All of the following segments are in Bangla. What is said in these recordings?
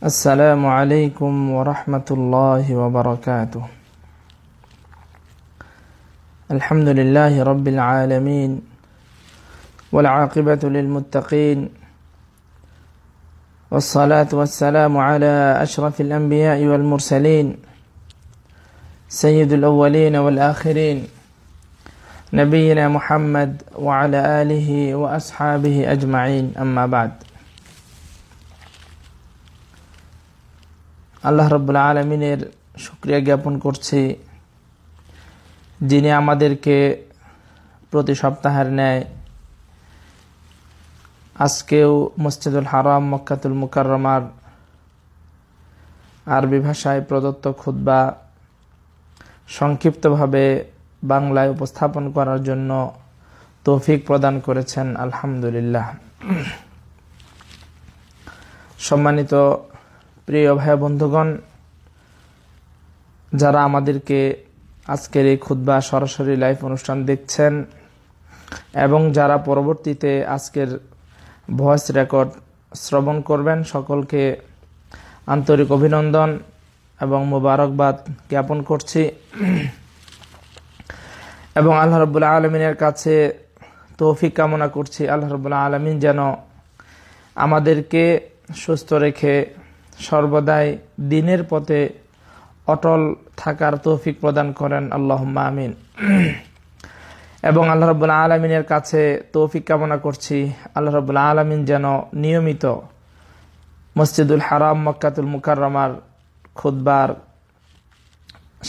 السلام عليكم ورحمة الله وبركاته. الحمد لله رب العالمين والعاقبة للمتقين والصلاة والسلام على أشرف الأنبياء والمرسلين سيد الأولين والآخرين نبينا محمد وعلى آله وأصحابه أجمعين أما بعد. আল্লাহ রাব্বুল আলামিনের শুকরিয়া জ্ঞাপন করছি, যিনি আমাদেরকে প্রতি সপ্তাহের ন্যায় আজকেও মসজিদুল হারাম মক্কাতুল মুকাররমার আরবি ভাষায় প্রদত্ত খুতবা সংক্ষিপ্তভাবে বাংলায় উপস্থাপন করার জন্য তৌফিক প্রদান করেছেন। আলহামদুলিল্লাহ। সম্মানিত প্রিয় ভাই বন্ধুগণ, যারা আমাদেরকে আজকের এই খুতবা সরাসরি লাইভ অনুষ্ঠান দেখছেন এবং যারা পরবর্তীতে আজকের ভয়েস রেকর্ড শ্রবণ করবেন, সকলকে আন্তরিক অভিনন্দন এবং মোবারকবাদ জ্ঞাপন করছি এবং আল্লাহ রাব্বুল আলামিনের কাছে তৌফিক কামনা করছি। আল্লাহ রাব্বুল আলামিন যেন আমাদেরকে সুস্থ রেখে সর্বদাই দ্বীনের পথে অটল থাকার তৌফিক প্রদান করেন, আল্লাহুম্মা আমিন। এবং আল্লাহ রাব্বুল আলামিনের কাছে তৌফিক কামনা করছি, আল্লাহ রাব্বুল আলামিন যেন নিয়মিত মসজিদুল হারাম মক্কাতুল মুকাররমার খুতবার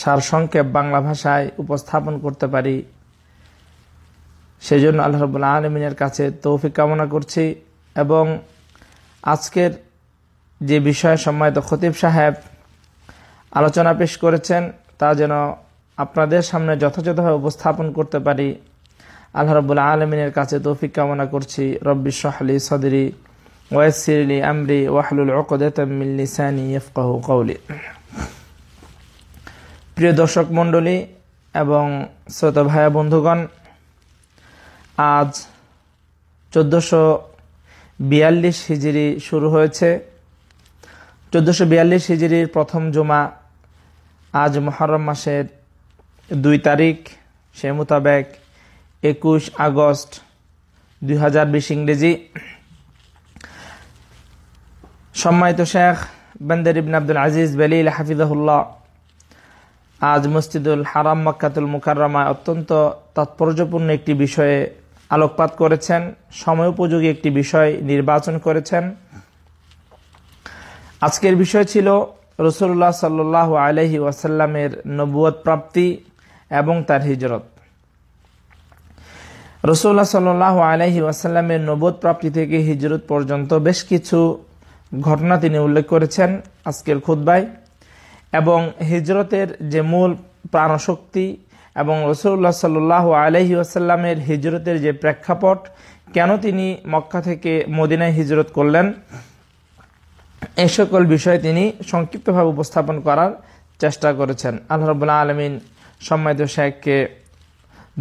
সারসংক্ষেপ বাংলা ভাষায় উপস্থাপন করতে পারি, সেজন্য আল্লাহ রাব্বুল আলামিনের কাছে তৌফিক কামনা করছি। এবং আজকের যে বিষয়ে সম্মানিত খতিব সাহেব আলোচনা পেশ করেছেন, তা যেন আপনাদের সামনে যথাযথভাবে উপস্থাপন করতে পারি, আল্লাহ রাব্বুল আলামিনের কাছে তৌফিক কামনা করছি। রব্বি ইশরাহ লি সাদরি ওয়া ইয়াসসির লি আমরি ওয়াহলুল উকদাতাম মিন লিসানি ইয়াফকাহু কওলি। প্রিয় দর্শক মণ্ডলী এবং শ্রোতা ভাই বন্ধুগণ, আজ 1442 হিজরি শুরু হয়েছে। 1442 হিজরির প্রথম জুমা আজ মুহররম মাসের 2 তারিখ, সে মোতাবেক 21 আগস্ট 2020 ইংরেজি। সম্মানিত শেখ বান্দার ইবনে আব্দুল আজিজ বেলিল হাফিজাহুল্লাহ আজ মসজিদুল হারাম মক্কাতুল মুকাররমা অত্যন্ত তাৎপর্যপূর্ণ একটি বিষয়ে আলোকপাত করেছেন, সময়োপযোগী একটি বিষয় নির্বাচন করেছেন। আজকের বিষয় ছিল রাসূলুল্লাহ সাল্লাল্লাহু আলাইহি ওয়াসাল্লামের নবুয়ত প্রাপ্তি এবং তার হিজরত। রাসূলুল্লাহ সাল্লাল্লাহু আলাইহি ওয়াসাল্লামের নবুয়ত প্রাপ্তি থেকে হিজরত পর্যন্ত বেশ কিছু ঘটনা তিনি উল্লেখ করেছেন আজকের খুতবায়, এবং হিজরতের যে মূল প্রাণশক্তি এবং রাসূলুল্লাহ সাল্লাল্লাহু আলাইহি ওয়াসাল্লামের হিজরতের যে প্রেক্ষাপট, কেন তিনি মক্কা থেকে মদিনায় হিজরত করলেন, এই সকল বিষয়ে তিনি সংক্ষিপ্তভাবে উপস্থাপন করার চেষ্টা করেছেন। আল্লাহ রাব্বুল আলামিন সম্মানিত শেখকে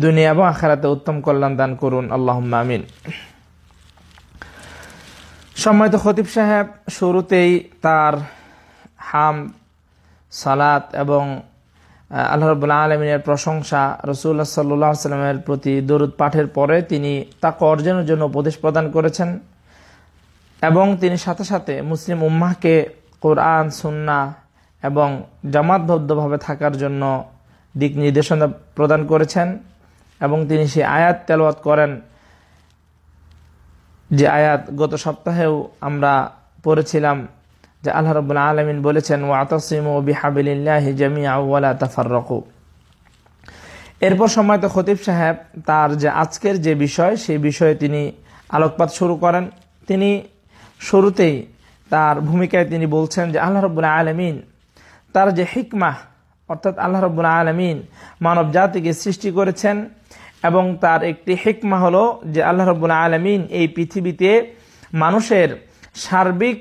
দুনিয়া এবং আখিরাতে উত্তম কল্যাণ দান করুন, আল্লাহুম্মা আমিন। সম্মানিত খতিব সাহেব শুরুতেই তার হামদ, সালাত এবং আল্লাহ রাব্বুল আলামিনের প্রশংসা, রাসূলুল্লাহ সাল্লাল্লাহু আলাইহি ওয়াসাল্লামের প্রতি দরুদ পাঠের পরে তিনি তাকওয়া অর্জনের জন্য উপদেশ প্রদান করেছেন এবং তিনি সাথে সাথে মুসলিম উম্মাহকে কোরআন, সুন্নাহ এবং জামাতবদ্ধভাবে থাকার জন্য দিক নির্দেশনা প্রদান করেছেন। এবং তিনি সেই আয়াত তেলাওয়াত করেন, যে আয়াত গত সপ্তাহেও আমরা পড়েছিলাম, যে আল্লাহ রাব্বুল আলামিন বলেছেন, ওয়াতাসিমু বিহাবিলিল্লাহি জামিআ ওয়া লা তাফাররাকু। এরপর সম্মানিত খতিব সাহেব তার যে আজকের যে বিষয়, সেই বিষয়ে তিনি আলোকপাত শুরু করেন। তিনি শুরুতেই তার ভূমিকায় তিনি বলছেন যে আল্লাহ রাব্বুল আলামিন তার যে হিকমাহ, অর্থাৎ আল্লাহ রাব্বুল আলামিন মানব জাতিকে সৃষ্টি করেছেন এবং তার একটি হিকমা হলো যে আল্লাহ রাব্বুল আলামিন এই পৃথিবীতে মানুষের সার্বিক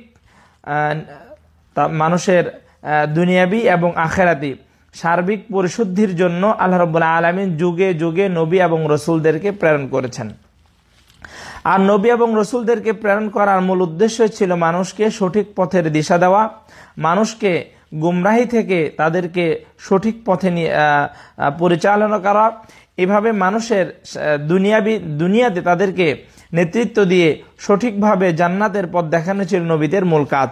দুনিয়াবি এবং আখিরাতি সার্বিক পরিশুদ্ধির জন্য আল্লাহ রাব্বুল আলামিন যুগে যুগে নবী এবং রাসূলদেরকে প্রেরণ করেছেন। আর নবী এবং রসুলদেরকে প্রেরণ করার মূল উদ্দেশ্য ছিল মানুষকে সঠিক পথের দিশা দেওয়া, মানুষকে গুমরাহি থেকে তাদেরকে সঠিক পথে পরিচালনা করা। এভাবে মানুষের দুনিয়াতে তাদেরকে নেতৃত্ব দিয়ে সঠিকভাবে জান্নাতের পথ দেখানো ছিল নবীদের মূল কাজ।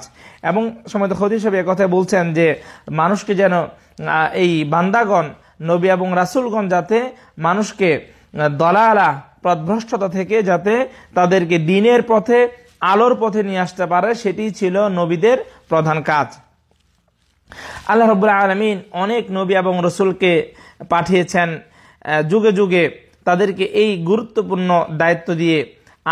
এবং সম্মানিত খতিব সাহেব কথা বলছেন যে মানুষকে যেন এই বান্দাগণ নবী এবং রাসূলগণ যাতে মানুষকে দলালা পথভ্রষ্টতা থেকে যাতে তাদেরকে দ্বীনের পথে আলোর পথে নিয়ে আসতে পারে, সেটি ছিল নবীদের প্রধান কাজ। আল্লাহ রাব্বুল আলামিন অনেক নবী এবং রসুলকে পাঠিয়েছেন যুগে যুগে তাদেরকে এই গুরুত্বপূর্ণ দায়িত্ব দিয়ে।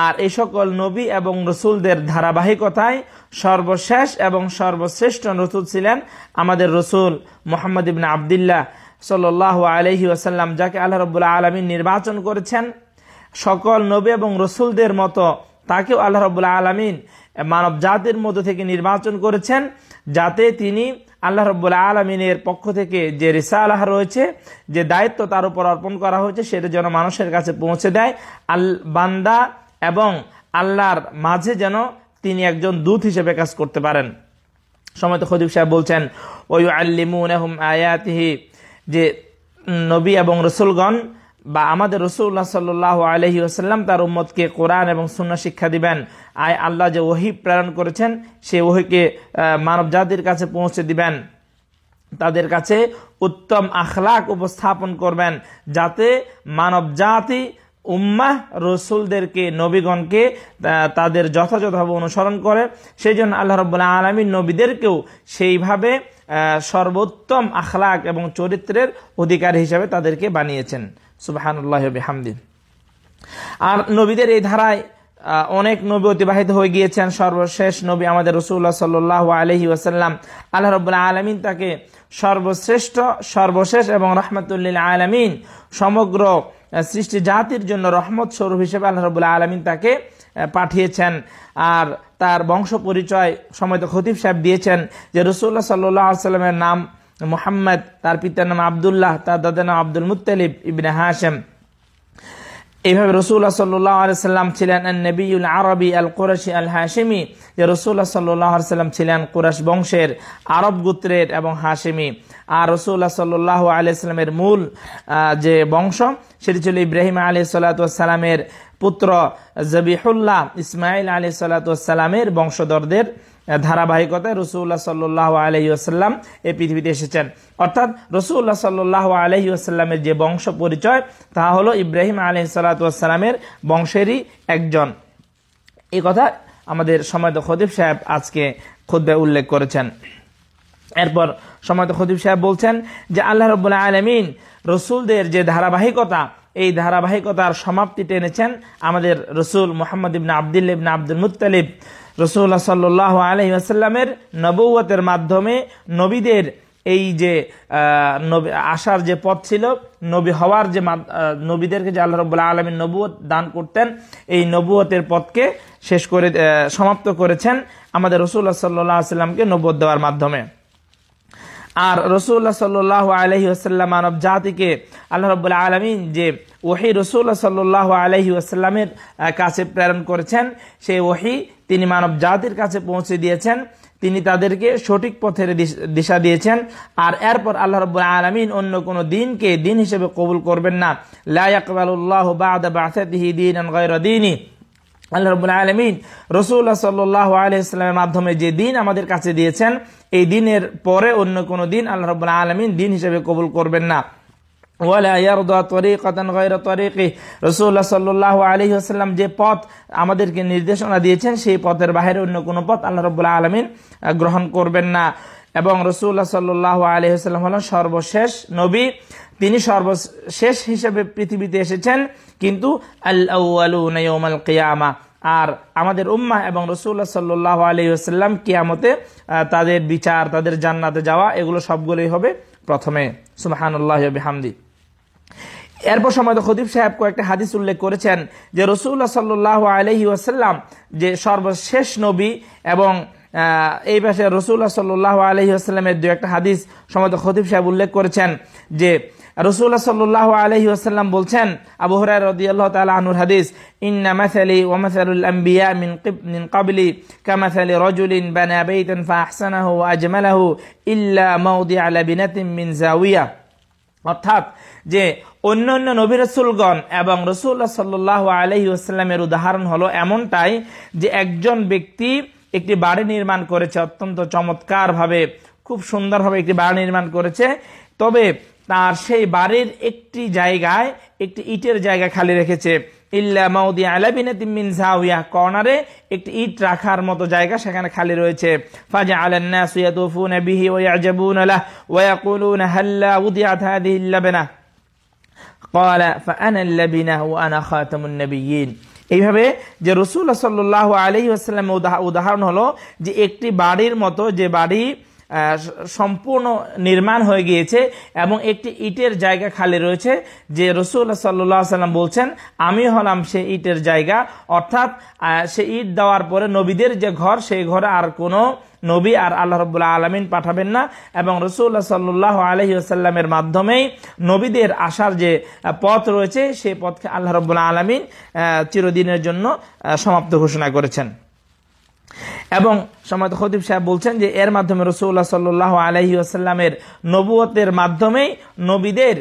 আর এই সকল নবী এবং রসুলদের ধারাবাহিকতায় সর্বশেষ এবং সর্বশ্রেষ্ঠ রসুল ছিলেন আমাদের রসুল মুহাম্মদ ইবনে আবদুল্লাহ সাল্লাল্লাহু আলাইহি ওয়াসাল্লাম, যাকে আল্লাহ রাব্বুল আলামিন নির্বাচন করেছেন। সকল নবী এবং রসুলদের মতো তাকেও আল্লাহ রাব্বুল আলামিন মানব জাতির মধ্য থেকে নির্বাচন করেছেন, যাতে তিনি আল্লাহ রাব্বুল আলামিনের পক্ষ থেকে যে রিসালাহ রয়েছে, যে দায়িত্ব তার উপর অর্পণ করা হয়েছে, সেটা যেন মানুষের কাছে পৌঁছে দেয়। বান্দা এবং আল্লাহর মাঝে যেন তিনি একজন দূত হিসেবে কাজ করতে পারেন। সম্মানিত খতিব সাহেব বলছেন ওয়ায়ুআল্লিমুনাহুম আয়াতিহি, যে নবী এবং রসুলগণ বা আমাদের রাসূলুল্লাহ সাল্লাল্লাহু আলাইহি ওয়াসাল্লাম তার উম্মতকে কোরআন এবং সুন্নাহ শিক্ষা দিবেন। আল্লাহ যে ওহী প্রেরণ করেছেন সেই ওহীকে মানব জাতির কাছে পৌঁছে দিবেন, তাদের কাছে উত্তম আখলাক উপস্থাপন করবেন, যাতে মানব জাতি উম্মাহ রসুলদেরকে নবীগণকে তাদের যথাযথভাবে অনুসরণ করে। সেই জন্য আল্লাহ রাব্বুল আলামিন নবীদেরকেও সেইভাবে সর্বোত্তম আখলাক এবং চরিত্রের অধিকারী হিসেবে তাদেরকে বানিয়েছেন। সুবহানাল্লাহি ওয়া বিহামদিহি। আর নবীদের এই ধারায় অনেক নবী অতিবাহিত হয়ে গিয়েছেন। সর্বশেষ নবী আমাদের রাসূলুল্লাহ সাল্লাল্লাহু আলাইহি ওয়াসাল্লাম, আল্লাহ রাব্বুল আলামিন তাকে সর্বশ্রেষ্ঠ, সর্বশেষ এবং রাহমাতুল লিল আলামিন, সমগ্র সৃষ্টি জাতির জন্য রহমত স্বরূপ হিসেবে আল্লাহ রাব্বুল আলামিন তাকে পাঠিয়েছেন। আর তার বংশ পরিচয় সম্মানিত খতিব সাহেব দিয়েছেন যে রাসূলুল্লাহ সাল্লাল্লাহু আলাইহি ওয়াসাল্লামের নাম মুহাম্মদ, তার পিতার নাম আব্দুল্লাহ, তার দাদার নাম আব্দুল মুত্তালিব ইবনে হাশিম। এইভাবে রাসূলুল্লাহ সাল্লাল্লাহু আলাইহি ওয়াসাল্লাম ছিলেন নবিয়ুল আরবি আল কুরাশি আল হাশিমি, যে রাসূলুল্লাহ সাল্লাল্লাহু আলাইহি ওয়াসাল্লাম ছিলেন কুরাইশ বংশের, আরব গোত্রের এবং হাশিমি। আর রাসূলুল্লাহ সাল্লাল্লাহু আলাইহি ওয়াসাল্লামের মূল যে বংশ সেটি ছিল ইব্রাহিম আলাইহিস সালাতু ওয়াস সালামের পুত্র জবিহুল্লাহ ইসমাঈল আলাইহিস সালাতু ওয়াস সালামের বংশধরদের ধারাবাহিকতায় রাসূলুল্লাহ সাল্লাল্লাহু আলাইহি ওয়াসাল্লাম এই পৃথিবীতে এসেছেন। অর্থাৎ রাসূলুল্লাহ সাল্লাল্লাহু আলাইহি ওয়াসাল্লামের যে বংশ পরিচয় তা হলো ইব্রাহিম আলাইহিস সালাতু ওয়াস সালামের বংশেরই একজন। এই কথা আমাদের সম্মানিত খতিব সাহেব আজকে খুতবায় উল্লেখ করেছেন। এরপর সম্মানিত খতিব সাহেব বলছেন যে আল্লাহ রাব্বুল আলামিন রসুলদের যে ধারাবাহিকতা, এই ধারাবাহিকতার সমাপ্তি টেনেছেন আমাদের রসুল মুহাম্মদ ইবনে আবদুল্লাহ ইবনে আব্দুল মুত্তালিব। রাসূলুল্লাহ সাল্লাল্লাহু আলাইহি ওয়াসাল্লামের নবুয়তের মাধ্যমে নবীদের এই যে আসার যে পথ ছিল, নবী হওয়ার যে নবীদেরকে যে আল্লাহ রাব্বুল আলামিন নবুয়ত দান করতেন, এই নবুয়তের পথকে শেষ করে সমাপ্ত করেছেন আমাদের রাসূলুল্লাহ সাল্লাল্লাহু আলাইহি ওয়াসাল্লামকে নবুয়ত দেওয়ার মাধ্যমে। আর রাসূলুল্লাহ সাল্লাল্লাহু আলাইহি ওয়াসাল্লাম মানব জাতিকে আল্লাহ রাব্বুল আলামিন যে ওহী রাসূলুল্লাহ সাল্লাল্লাহু আলাইহি ওয়াসাল্লামের কাছে প্রেরণ করেছেন, সেই ওহী তিনি মানব জাতির কাছে পৌঁছে দিয়েছেন, তিনি তাদেরকে সঠিক পথের দিশা দিয়েছেন। আর এরপর আল্লাহ রাব্বুল আলামিন অন্য কোনো দিনকে দিন হিসেবে কবুল করবেন না। লা ইয়াকবালুল্লাহু বা'দা বা'সাতিহি দীনান গায়রা দীনি। আল্লাহ রাব্বুল আলামিন রাসূলুল্লাহ সাল্লাল্লাহু আলাইহি ওয়াসাল্লামের মাধ্যমে যে দিন আমাদের কাছে দিয়েছেন, এই দিনের পরে অন্য কোনো দিন আল্লাহ রাব্বুল আলামিন দিন হিসেবে কবুল করবেন না। ওয়ালা ইয়ারদা তরিকাতান গায়রা তরিকি। রাসূলুল্লাহ সাল্লাল্লাহু আলাইহি ওয়াসাল্লাম যে পথ আমাদেরকে নির্দেশনা দিয়েছেন, সেই পথের বাইরে অন্য কোনো পথ আল্লাহ রাব্বুল আলামিন গ্রহণ করবেন না। এবং রাসূলুল্লাহ সাল্লাল্লাহু আলাইহি ওয়াসাল্লাম হলেন সর্বশেষ নবী, তিনি সর্বশেষ হিসেবে পৃথিবীতে এসেছেন, কিন্তু আল আউয়ালুনা ইয়াউমাল কিয়ামা। আর আমাদের উম্মাহ এবং রাসূলুল্লাহ সাল্লাল্লাহু আলাইহি ওয়াসাল্লাম কিয়ামতে তাদের বিচার, তাদের জান্নাতে যাওয়া, এগুলো সবগুলোই হবে প্রথমে। সুবহানাল্লাহি ওয়া বিহামদিহি। এরপর সম্মানিত খতিব সাহেব কয়েকটা হাদিস উল্লেখ করেছেন যে রাসূলুল্লাহ সাল্লাল্লাহু আলাইহি ওয়াসাল্লাম যে সর্বশেষ নবী এবং এই পাশে রাসূলুল্লাহ সাল্লাল্লাহু আলাইহি ওয়াসাল্লামের দুই একটা হাদিস সম্মানিত খতিব সাহেব উল্লেখ করেছেন যে রাসূলুল্লাহ সাল্লাল্লাহু আলাইহি ওয়াসাল্লাম বলছেন, আবু হুরায়রা রাদিয়াল্লাহু তাআলা আনহুর হাদিস, ইন্না মাসালি ওয়া মাসালুল আম্বিয়া মিন ক্বাবলি কামাসালি রাজুলিন বানা বাইতান ফাআহসানাহু ওয়া আজমালাহু ইল্লা মাওদিআ লাবিনাতিন মিন জাওিয়া। অর্থাৎ যে অন্যান্য নবী রাসূলগণ এবং রাসূলুল্লাহ সাল্লাল্লাহু আলাইহি ওয়াসাল্লামের উদাহরণ হলো এমনটাই যে একজন ব্যক্তি একটি বাড়ি নির্মাণ করেছে, অত্যন্ত চমৎকারভাবে খুব সুন্দরভাবে একটি বাড়ি নির্মাণ করেছে, তবে তার সেই বাড়ির একটি জায়গায় একটি ইটের জায়গা খালি রেখেছে, ইল্লা মাউদিআ লাবিনাতিন মিন জাওিয়া, কর্নারে একটি ইট রাখার মতো জায়গা সেখানে খালি রয়েছে। ফাজআলান নাসু ইয়াতুফুনা বিহি ওয়া ইয়াজাবুনা লাহু ওয়া ইয়াকুলুনা হাল্লা উদিআত হাযিহি লাবিনা ক্বালা ফাআনা লাবিনা ওয়া আনা খাতামুন নাবিয়্যিন। এইভাবে যে রাসূলুল্লাহ সাল্লাল্লাহু আলাইহি ওয়াসাল্লামের উদাহরণ হলো যে একটি বাড়ির মতো, যে বাড়ি সম্পূর্ণ নির্মাণ হয়ে গিয়েছে এবং একটি ইটের জায়গা খালি রয়েছে, যে রাসূলুল্লাহ সাল্লাল্লাহু আলাইহি ওয়াসাল্লাম বলছেন আমি হলাম সেই ইটের জায়গা। অর্থাৎ সেই ইট দেওয়ার পরে নবীদের যে ঘর, সেই ঘরে আর কোনো নবী আর আল্লাহ রাব্বুল আলামিন পাঠাবেন না, এবং রাসূলুল্লাহ সাল্লাল্লাহু আলাইহি ওয়াসাল্লামের মাধ্যমেই নবীদের আসার যে পথ রয়েছে সেই পথকে আল্লাহ রাব্বুল আলামিন চিরদিনের জন্য সমাপ্ত ঘোষণা করেছেন। এবং সম্মানিত খতিব সাহেব বলছেন যে এর মাধ্যমে রাসূলুল্লাহ সাল্লাল্লাহু আলাইহি ওয়াসাল্লামের নবুয়তের মাধ্যমেই নবীদের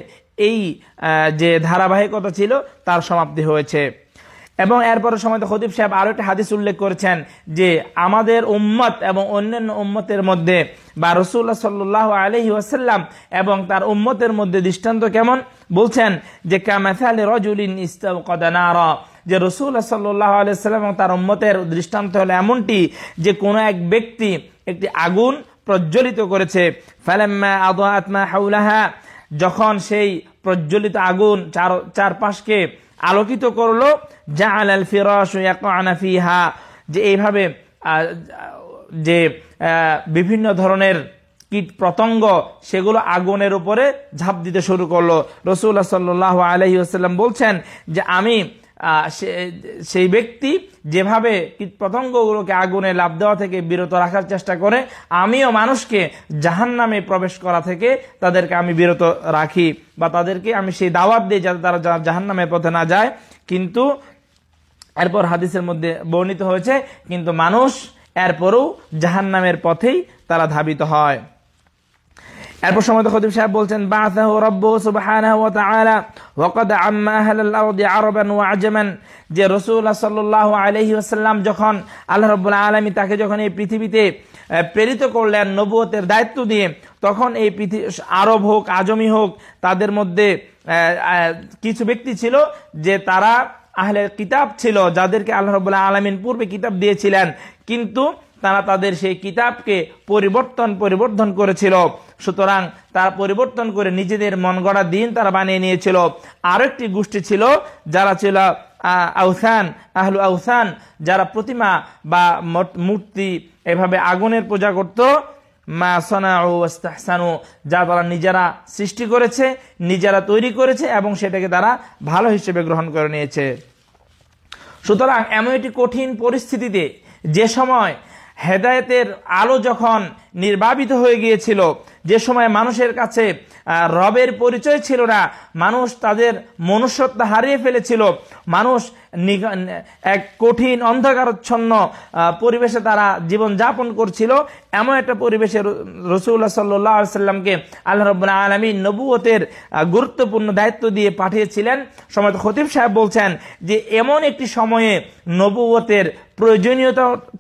এই যে ধারাবাহিকতা ছিল তার সমাপ্তি হয়েছে। এবং এরপরে সম্মানিত খতিব সাহেব আরো একটা হাদিস উল্লেখ করেছেন যে আমাদের উম্মত এবং অন্যান্য উম্মতের মধ্যে বা রাসূলুল্লাহ সাল্লাল্লাহু আলাইহি ওয়াসাল্লাম এবং তার উম্মতের মধ্যে দৃষ্টান্ত কেমন, বলছেন যে কামাসালি রাজুলিন ইস্তাওকাদা নারা, যে রাসূলুল্লাহ সাল্লাল্লাহু আলাইহি ওয়াসাল্লাম এবং তার উম্মতের দৃষ্টান্ত হলো এমনটি যে কোনো এক ব্যক্তি একটি আগুন প্রজ্বলিত করেছে, ফালাম্মা আদাআত মা হাওলাহা, যখন সেই প্রজ্বলিত আগুন চারপাশকে আলোকিত করলো, জাআলাল ফিরাশু ইয়াকআনা ফিহা, যে এইভাবে যে বিভিন্ন ধরনের কীট পতঙ্গ সেগুলো আগুনের উপরে ঝাঁপ দিতে শুরু করলো। রাসূলুল্লাহ সাল্লাল্লাহু আলাইহি ওয়াসাল্লাম বলছেন যে আমি সেই ব্যক্তি যেভাবে কীট পতঙ্গগুলোকে আগুনে লাফ দেওয়া থেকে বিরত রাখার চেষ্টা করে, আমিও মানুষকে জাহান্নামে প্রবেশ করা থেকে তাদেরকে আমি বিরত রাখি, বা তাদেরকে আমি সেই দাওয়াত দিই যাতে তারা জাহান্নামের পথে না যায়। কিন্তু এরপর হাদিসের মধ্যে বর্ণিত হয়েছে কিন্তু মানুষ এরপরও জাহান্নামের পথেই তারা ধাবিত হয়। এরপর সম্মানিত খতিব সাহেব বলছেন, বাআসাহু রাব্বুহু সুবহানাহু ওয়া তাআলা ওয়া ক্বাদ আম্মা আহলাল আরদি আরাবান ওয়া আজমান, যে রাসূলুল্লাহ সাল্লাল্লাহু আলাইহি ওয়াসাল্লাম যখন আল্লাহ রাব্বুল আলামিন তাকে যখন এই পৃথিবীতে প্রেরিত করলেন নবুয়তের দায়িত্ব দিয়ে, তখন এই পৃথিবী আরব হোক আজমি হোক তাদের মধ্যে কিছু ব্যক্তি ছিল যে তারা আহলে কিতাব ছিল, যাদেরকে আল্লাহ রাব্বুল আলামিন পূর্বে কিতাব দিয়েছিলেন, কিন্তু তারা তাদের সেই কিতাবকে পরিবর্তন করেছিল। সুতরাং তারা পরিবর্তন করে নিজেদের মন গড়া দিন তারা বানিয়ে নিয়েছিল। আরেকটি গোষ্ঠী ছিল যারা ছিল আউসান, আহলু আউসান, যারা প্রতিমা বা মূর্তি এভাবে আগুনের পূজা করত, মা সানাউ ওয়াস্তাহসানু, যা তারা নিজেরা সৃষ্টি করেছে, নিজেরা তৈরি করেছে এবং সেটাকে তারা ভালো হিসেবে গ্রহণ করে নিয়েছে। সুতরাং এমন একটি কঠিন পরিস্থিতিতে, যে সময় হেদায়েতের আলো যখন নির্বাপিত হয়ে গিয়েছিল, যে সময় মানুষের কাছে রবের পরিচয় ছিল না, মানুষ তাদের মনুষ্যত্ব হারিয়ে ফেলেছিল, মানুষ এক কঠিন অন্ধকারচ্ছন্ন পরিবেশে তারা জীবন যাপন করছিল, এমন একটা পরিবেশে রাসূলুল্লাহ সাল্লাল্লাহু আলাইহি ওয়াসাল্লামকে আল্লাহ রাব্বুল আলামিন নবুয়তের গুরুত্বপূর্ণ দায়িত্ব দিয়ে পাঠিয়েছিলেন। সম্মানিত খতিব সাহেব বলছেন যে এমন একটি সময়ে নবুয়তের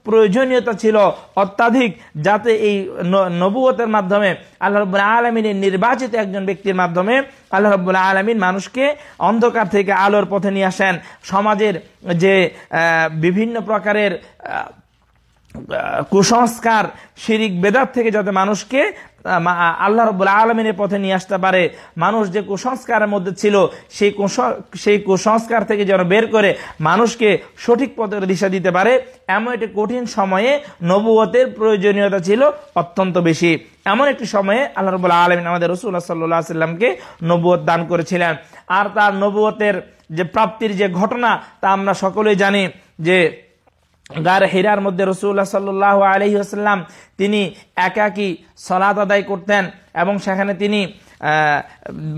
প্রয়োজনীয়তা ছিল অত্যাধিক, যাতে এই নবুয়তের মাধ্যমে আল্লাহ রাব্বুল আলামিনের নির্বাচিত একজন ব্যক্তির মাধ্যমে আল্লাহ রাব্বুল আলামিন মানুষকে অন্ধকার থেকে আলোর পথে নিয়ে আসেন। সমাজের যে বিভিন্ন প্রকারের কুসংস্কার, শিরিক, বেদাত থেকে যাতে মানুষকে আল্লাহ রাব্বুল আলামিনের পথে নিয়ে আসতে পারে, মানুষ যে কুসংস্কারের মধ্যে ছিল সেই কুসংস্কার থেকে যেন বের করে মানুষকে সঠিক পথের দিশা দিতে পারে, এমন একটি কঠিন সময়ে নবুয়তের প্রয়োজনীয়তা ছিল অত্যন্ত বেশি। এমন একটি সময়ে আল্লাহ রাব্বুল আলামিন আমাদের রাসূলুল্লাহ সাল্লাল্লাহু আলাইহি ওয়াসাল্লামকে নবুয়ত দান করেছিলেন। আর তার নবুয়তের যে প্রাপ্তির যে ঘটনা তা আমরা সকলেই জানি, যে গারে হিরার মধ্যে রাসূলুল্লাহ সাল্লাল্লাহু আলাইহি ওয়াসাল্লাম তিনি একাকী সালাত আদায় করতেন এবং সেখানে তিনি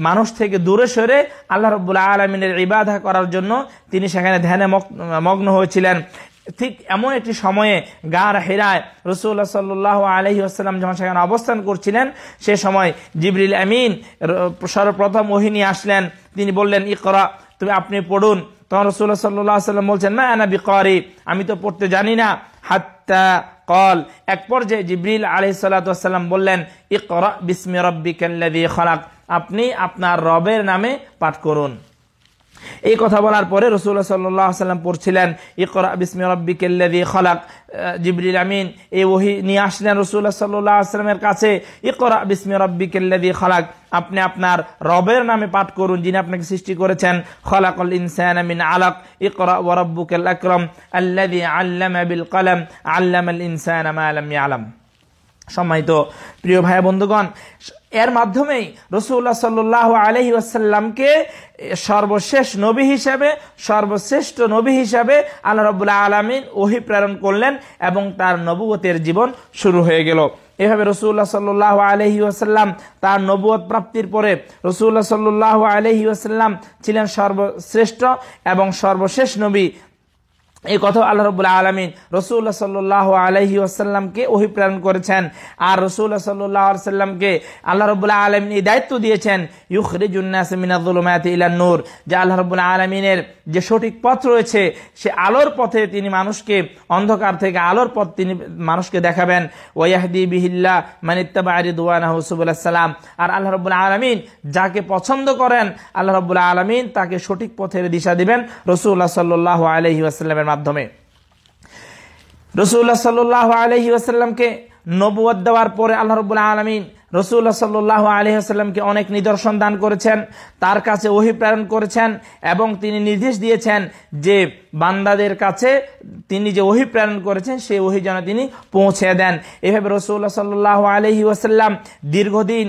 মানুষ থেকে দূরে সরে আল্লাহ রাব্বুল আলামিনের ইবাদত করার জন্য তিনি সেখানে ধ্যানে মগ্ন হয়েছিলেন। ঠিক এমন একটি সময়ে গার হিরায় রাসূলুল্লাহ সাল্লাল্লাহু আলাইহি ওয়াসাল্লাম যখন সেখানে অবস্থান করছিলেন, সে সময় জিবরিল আমিন সর্বপ্রথম ওহী নিয়ে আসলেন। তিনি বললেন, ইকরা, তুমি আপনি পড়ুন। তখন রাসূলুল্লাহ সাল্লাল্লাহু আলাইহি ওয়াসাল্লাম বলছেন, মা আনা বিকারি, আমি তো পড়তে জানি না। হাত্তা কল, এক পর্যায়ে জিবরিল আলাইহিস সালাতু ওয়াস সালাম বললেন, ইকরা বিসমি রাব্বিকাল্লাযী খালাক, আপনি আপনার রবের নামে পাঠ করুন। এই কথা বলার পরে রাসূলুল্লাহ সাল্লাল্লাহু আলাইহি ওয়াসাল্লাম পড়ছিলেন, ইকরা বিসমি রাব্বিকাল্লাযী খালাক। জিবরিল আমিন এই ওহী নিয়ে আসলেন রাসূলুল্লাহ সাল্লাল্লাহু আলাইহি ওয়াসাল্লামের কাছে, ইকরা বিসমি রাব্বিকাল্লাযী খালাক, আপনি আপনার রবের নামে পাঠ করুন, যিনি আপনাকে সৃষ্টি করেছেন। খালাকাল ইনসানা মিন আলাক, ইকরা ওয়া রাব্বুকাল আকরাম আল্লাযী আল্লামা বিল কলম আল্লামাল ইনসানা মা লাম ইয়ালাম। সম্মানিত প্রিয় ভাই বন্ধুগণ, এর মাধ্যমেই রাসূলুল্লাহ সাল্লাল্লাহু আলাইহি ওয়াসাল্লামকে সর্বশেষ নবী হিসাবে, সর্বশ্রেষ্ঠ নবী হিসাবে আল্লাহ রাব্বুল আলামিন ওহী প্রেরণ করলেন এবং তার নবুয়তের জীবন শুরু হয়ে গেল। এভাবে রাসূলুল্লাহ সাল্লাল্লাহু আলাইহি ওয়াসাল্লাম তার নবুয়ত প্রাপ্তির পরে রাসূলুল্লাহ সাল্লাল্লাহু আলাইহি ওয়াসাল্লাম ছিলেন সর্বশ্রেষ্ঠ এবং সর্বশেষ নবী। এই কথা আল্লাহ রাব্বুল আলামিন রাসূলুল্লাহ সাল্লাল্লাহু আলাইহি ওয়াসাল্লামকে ওহী প্রেরণ করেছেন। আর রাসূলুল্লাহ সাল্লাল্লাহু আলাইহি ওয়াসাল্লামকে আল্লাহ রাব্বুল আলামিন এই দায়িত্ব দিয়েছেন, ইউখরিজুন নাস মিনাজ যুলুমাতি ইলান নূর, যে আল্লাহ রাব্বুল আলামিনের যে সঠিক পথ রয়েছে, সে আলোর পথে তিনি মানুষকে, অন্ধকার থেকে আলোর পথ তিনি মানুষকে দেখাবেন। ওয়া ইয়াহদি বিহিল্লাহ মান ইত্তাবা রিদওয়ানাহু সুবুলাস সালাম, আর আল্লাহ রাব্বুল আলামিন যাকে পছন্দ করেন আল্লাহ রাব্বুল আলামিন তাকে সঠিক পথের দিশা দিবেন রাসূলুল্লাহ সাল্লাল্লাহু আলাইহি ওয়াসাল্লামের মাধ্যমে। রাসূলুল্লাহ সাল্লাল্লাহু আলাইহি ওয়াসাল্লামকে নবুয়ত দেওয়ার পরে আল্লাহ রাব্বুল আলামিন রাসূলুল্লাহ সাল্লাল্লাহু আলাইহি ওয়াসাল্লামকে অনেক নিদর্শন দান করেছেন, তার কাছে ওহী প্রেরণ করেছেন এবং তিনি নির্দেশ দিয়েছেন যে বান্দাদের কাছে তিনি যে ওহী প্রেরণ করেছেন সেই ওহী যেন তিনি পৌঁছে দেন। এভাবে রাসূলুল্লাহ সাল্লাল্লাহু আলাইহি ওয়াসাল্লাম দীর্ঘদিন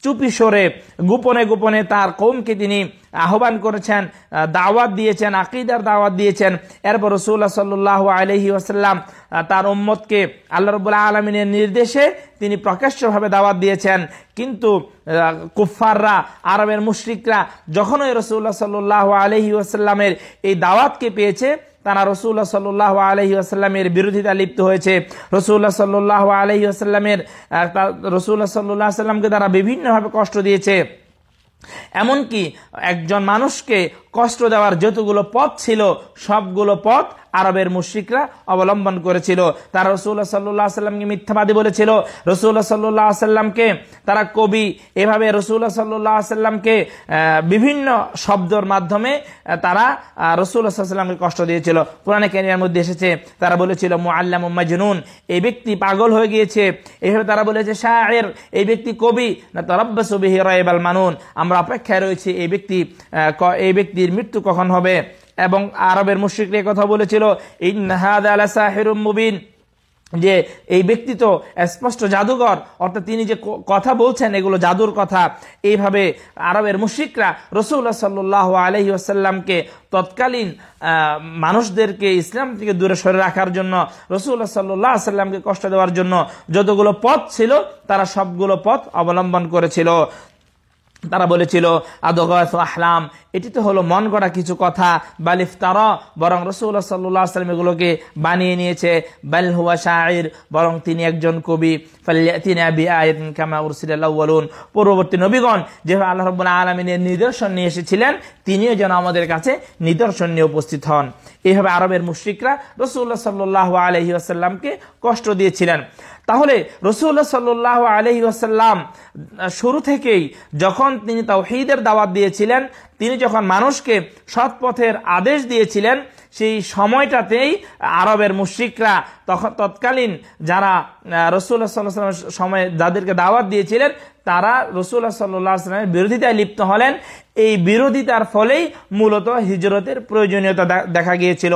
চুপি সরে গোপনে গোপনে তার কওমকে তিনি আহ্বান করেছেন, দাওয়াত দিয়েছেন, আকীদার দাওয়াত দিয়েছেন। এরপর রাসূলুল্লাহ সাল্লাল্লাহু আলাইহি ওয়াসাল্লাম তার উম্মতকে আল্লাহ রাব্বুল আলামিনের নির্দেশে তিনি প্রকাশ্যভাবে দাওয়াত দিয়েছেন। কিন্তু কুফফাররা, আরবের মুশরিকরা যখনই রাসূলুল্লাহ সাল্লাল্লাহু আলাইহি ওয়াসাল্লামের এই দাওয়াতকে পেয়েছে, তারা রাসূলুল্লাহ সাল্লাল্লাহু আলাইহি ওয়াসাল্লামের বিরোধিতা লিপ্ত হয়েছে। রাসূলুল্লাহ সাল্লাল্লাহু আলাইহি ওয়াসাল্লামের রাসূলুল্লাহ সাল্লাল্লাহু আলাইহি ওয়াসাল্লামকে তারা বিভিন্নভাবে কষ্ট দিয়েছে। এমনকি একজন মানুষকে কষ্ট দেওয়ার যতগুলো পথ ছিল সবগুলো পথ আরবের মুশরিকরা অবলম্বন করেছিল। তারা রাসূলুল্লাহ সাল্লাল্লাহু আলাইহি ওয়াসাল্লামকে মিথ্যাবাদী বলেছিল, রাসূলুল্লাহ সাল্লাল্লাহু আলাইহি ওয়াসাল্লামকে তারা কবি, এভাবে রাসূলুল্লাহ সাল্লাল্লাহু আলাইহি ওয়াসাল্লামকে বিভিন্ন শব্দের মাধ্যমে তারা রাসূলুল্লাহ সাল্লাল্লাহু আলাইহি ওয়াসাল্লামকে কষ্ট দিয়েছিল। কোরআনে কারীমের মধ্যে এসেছে, তারা বলেছিল মুআল্লামুম মাজনুন, এই ব্যক্তি পাগল হয়ে গিয়েছে। এভাবে তারা বলেছে শায়ের, এই ব্যক্তি কবি। না তারাব্বাসু বিহি রাইবাল মানুন, আমরা অপেক্ষায় রয়েছি এই ব্যক্তির মৃত্যু কখন হবে। এবং আরবের মুশরিকরা কথা বলেছিল, ইন্না হাযা লাসাহিরুম মুবিন, যে এই ব্যক্তি তো স্পষ্ট জাদুঘর, অর্থাৎ তিনি যে কথা বলছেন এগুলো জাদুর কথা। এইভাবে আরবের মুশরিকরা রাসূলুল্লাহ সাল্লাল্লাহু আলাইহি ওয়াসাল্লামকে তৎকালীন মানুষদেরকে ইসলাম থেকে দূরে সরে রাখার জন্য, রাসূলুল্লাহ সাল্লাল্লাহু আলাইহি ওয়াসাল্লামকে কষ্ট দেওয়ার জন্য যতগুলো পথ ছিল তারা সবগুলো পথ অবলম্বন করেছিল। তারা বলেছিল আদগাস আহলাম, এটি তো হলো মন গড়া কিছু কথা, বাল ইফতারা, বরং রাসূলুল্লাহ সাল্লাল্লাহু আলাইহি ওয়াসাল্লাম এগুলোকে বানিয়ে নিয়েছে। বাল হুয়া শাইর, বরং তিনি একজন কবি। ফালইয়াতিনা বিআয়াতিন কামা উরসিলাল আউয়ালুন, পূর্ববর্তী নবীগণ যেভাবে আল্লাহ রাব্বুল আলামিনের নিদর্শন নিয়ে এসেছিলেন, তিনিও যেন আমাদের কাছে নিদর্শন নিয়ে উপস্থিত হন। এইভাবে আরবের মুশরিকরা রাসূলুল্লাহ সাল্লাল্লাহু আলাইহি ওয়াসাল্লামকে কষ্ট দিয়েছিলেন। তাহলে রাসূলুল্লাহ সাল্লাল্লাহু আলাইহি ওয়াসাল্লাম শুরু থেকেই যখন তিনি তাওহীদের দাওয়াত দিয়েছিলেন, তিনি যখন মানুষকে সৎ পথের আদেশ দিয়েছিলেন, সেই সময়টাতেই আরবের মুশরিকরা তৎকালীন যারা রাসূলুল্লাহ সাল্লাল্লাহু আলাইহি ওয়াসাল্লামের সময় যাদেরকে দাওয়াত দিয়েছিলেন, তারা রাসূলুল্লাহ সাল্লাল্লাহু আলাইহি ওয়াসাল্লামের বিরোধিতায় লিপ্ত হলেন। এই বিরোধিতার ফলেই মূলত হিজরতের প্রয়োজনীয়তা দেখা গিয়েছিল।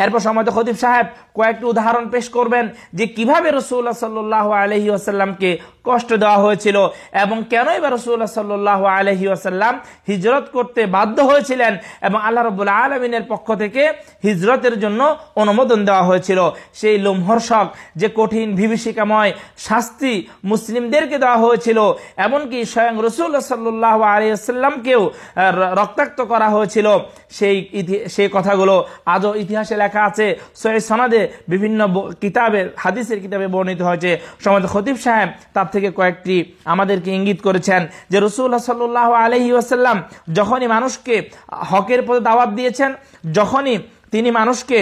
এরপর সম্মানিত খতিব সাহেব কয়েকটি উদাহরণ পেশ করবেন যে কিভাবে রাসূলুল্লাহ সাল্লাল্লাহু আলাইহি ওয়াসাল্লামকে কষ্ট দেওয়া হয়েছিল এবং কেনই বা রাসূলুল্লাহ সাল্লাল্লাহু আলাইহি ওয়াসাল্লাম হিজরত করতে বাধ্য হয়েছিলেন এবং আল্লাহ রাব্বুল আলামিনের পক্ষ থেকে হিজরতের জন্য অনুমোদন দেওয়া হয়েছিল। সেই লোমহর্ষক যে কঠিন বিভীষিকাময় শাস্তি মুসলিমদেরকে দেওয়া হয়েছিল, এমনকি স্বয়ং রাসূলুল্লাহ সাল্লাল্লাহু আলাইহি ওয়াসাল্লামকেও রক্তাক্ত করা হয়েছিল, সেই কথাগুলো আজও ইতিহাসে লেখা আছে, সহিহ সনদে বিভিন্ন কিতাবে হাদিসের কিতাবে বর্ণিত হয়েছে। সম্মানিত খতিব সাহেব তার থেকে কয়েকটি আমাদেরকে ইঙ্গিত করেছেন যে রাসূলুল্লাহ সাল্লাল্লাহু আলাইহি ওয়াসাল্লাম যখনই মানুষকে হকের পথে দাওয়াত দিয়েছেন, যখনই তিনি মানুষকে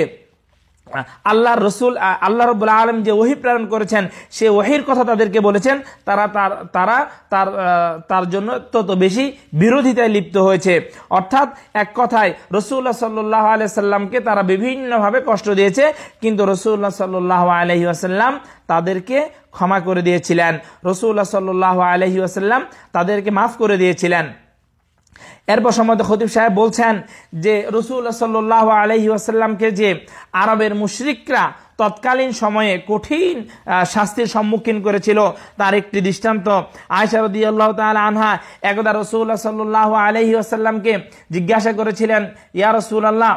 আল্লাহর রসুল আল্লাহ রাব্বুল আলামিন যে ওহী প্রেরণ করেছেন সেই ওহীর কথা তাদেরকে বলেছেন, তার জন্য তত বেশি বিরোধিতায় লিপ্ত হয়েছে। অর্থাৎ এক কথায় রাসূলুল্লাহ সাল্লাল্লাহু আলাইহি ওয়াসাল্লামকে তারা বিভিন্নভাবে কষ্ট দিয়েছে, কিন্তু রাসূলুল্লাহ সাল্লাল্লাহু আলাইহি ওয়াসাল্লাম তাদেরকে ক্ষমা করে দিয়েছিলেন, রাসূলুল্লাহ সাল্লাল্লাহু আলাইহি ওয়াসাল্লাম তাদেরকে মাফ করে দিয়েছিলেন। এরপর সম্মানিত খতিব সাহেব বলছেন যে রাসূলুল্লাহ সাল্লাল্লাহু আলাইহি ওয়াসাল্লামকে যে আরবের মুশরিকরা তৎকালীন সময়ে কঠিন শাস্তির সম্মুখীন করেছিল তার একটি দৃষ্টান্ত। আয়েশা রাদিয়াল্লাহু তাআলা আনহা একদা রাসূলুল্লাহ সাল্লাল্লাহু আলাইহি ওয়াসাল্লামকে জিজ্ঞাসা করেছিলেন, ইয়া রাসূলুল্লাহ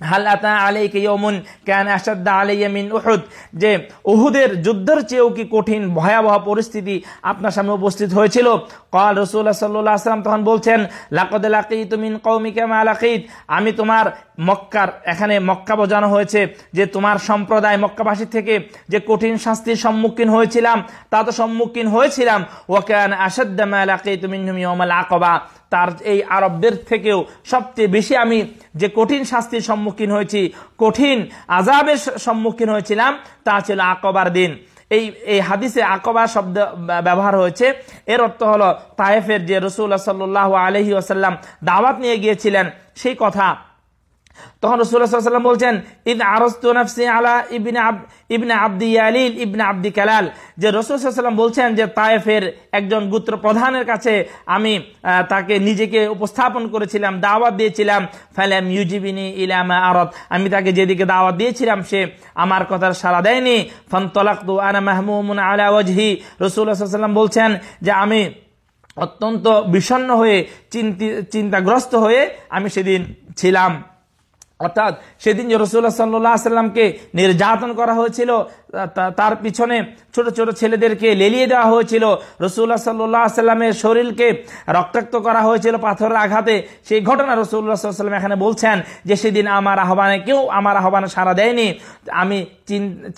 হাল আতা আলাইকা ইয়াউমুন কানা আশাদ্দা আলাইয়া মিন উহুদ, যে উহুদের যুদ্ধের চেয়েও কি কঠিন ভয়াবহ পরিস্থিতি আপনার সামনে উপস্থিত হয়েছিল? ক্বাল রাসূলুল্লাহ সাল্লাল্লাহু আলাইহি ওয়াসাল্লাম তখন বলছেন, লাকাদ লাকিতু মিন কওমিকা মা লাকিত, আমি তোমার মক্কার, এখানে মক্কা বোঝানো হয়েছে যে তোমার সম্প্রদায় মক্কাবাসী থেকে যে কঠিন শাস্তির সম্মুখীন হয়েছিলাম তা তো সম্মুখীন হয়েছিলাম, ওয়া কানা আশাদ্দা মা লাকিতু মিনহুম ইয়াউমাল আকাবা, তার এই আরবদের থেকেও সবচেয়ে বেশি আমি যে কঠিন শাস্তির সম্মুখীন হয়েছি, কঠিন আযাবের সম্মুখীন হয়েছিলাম তা ছিল আকবার দিন। এই হাদিসে আকবা শব্দ ব্যবহার হয়েছে, এর অর্থ হলো তায়েফের যে রাসূলুল্লাহ সাল্লাল্লাহু আলাইহি ওয়াসাল্লাম দাওয়াত নিয়ে গিয়েছিলেন সেই কথা। তখন রাসূলুল্লাহ সাল্লাল্লাহু আলাইহি ওয়াসাল্লাম বলছেন, ইদ আরাস্তু নাফসি আলা ইবনে আব্দি ইয়ালিল ইবনে আব্দি কালাল, যে রাসূল সাল্লাল্লাহু আলাইহি ওয়াসাল্লাম বলছেন যে তায়েফের একজন গোত্র প্রধানের কাছে আমি তাকে নিজেকে উপস্থাপন করেছিলাম, দাওয়াত দিয়েছিলাম, ফালাম ইউজিবিনি ইলা মা আরাদ, আমি তাকে যেদিকে দাওয়াত দিয়েছিলাম সে আমার কথার সাড়া দেয়নি। ফানতালাকতু আনা মাহমুমুন আলা ওয়াজহি, রাসূলুল্লাহ সাল্লাল্লাহু আলাইহি ওয়াসাল্লাম বলছেন যে আমি অত্যন্ত বিষণ্ণ হয়ে চিন্তাগ্রস্ত হয়ে আমি সেদিন ছিলাম। অর্থাৎ সেদিন যে রাসূলুল্লাহ সাল্লাল্লাহু আলাইহি ওয়াসাল্লামকে নির্যাতন করা হয়েছিল, তার পিছনে ছোট ছোট ছেলেদেরকে লেলিয়ে দেওয়া হয়েছিল, রাসূলুল্লাহ সাল্লাল্লাহু আলাইহি ওয়াসাল্লামের শরীরকে রক্তাক্ত করা হয়েছিল পাথরের আঘাতে, সেই ঘটনা রাসূলুল্লাহ সাল্লাল্লাহু আলাইহি ওয়াসাল্লাম এখানে বলছেন যে সেদিন কেউ আমার আহ্বানে সাড়া দেয়নি, আমি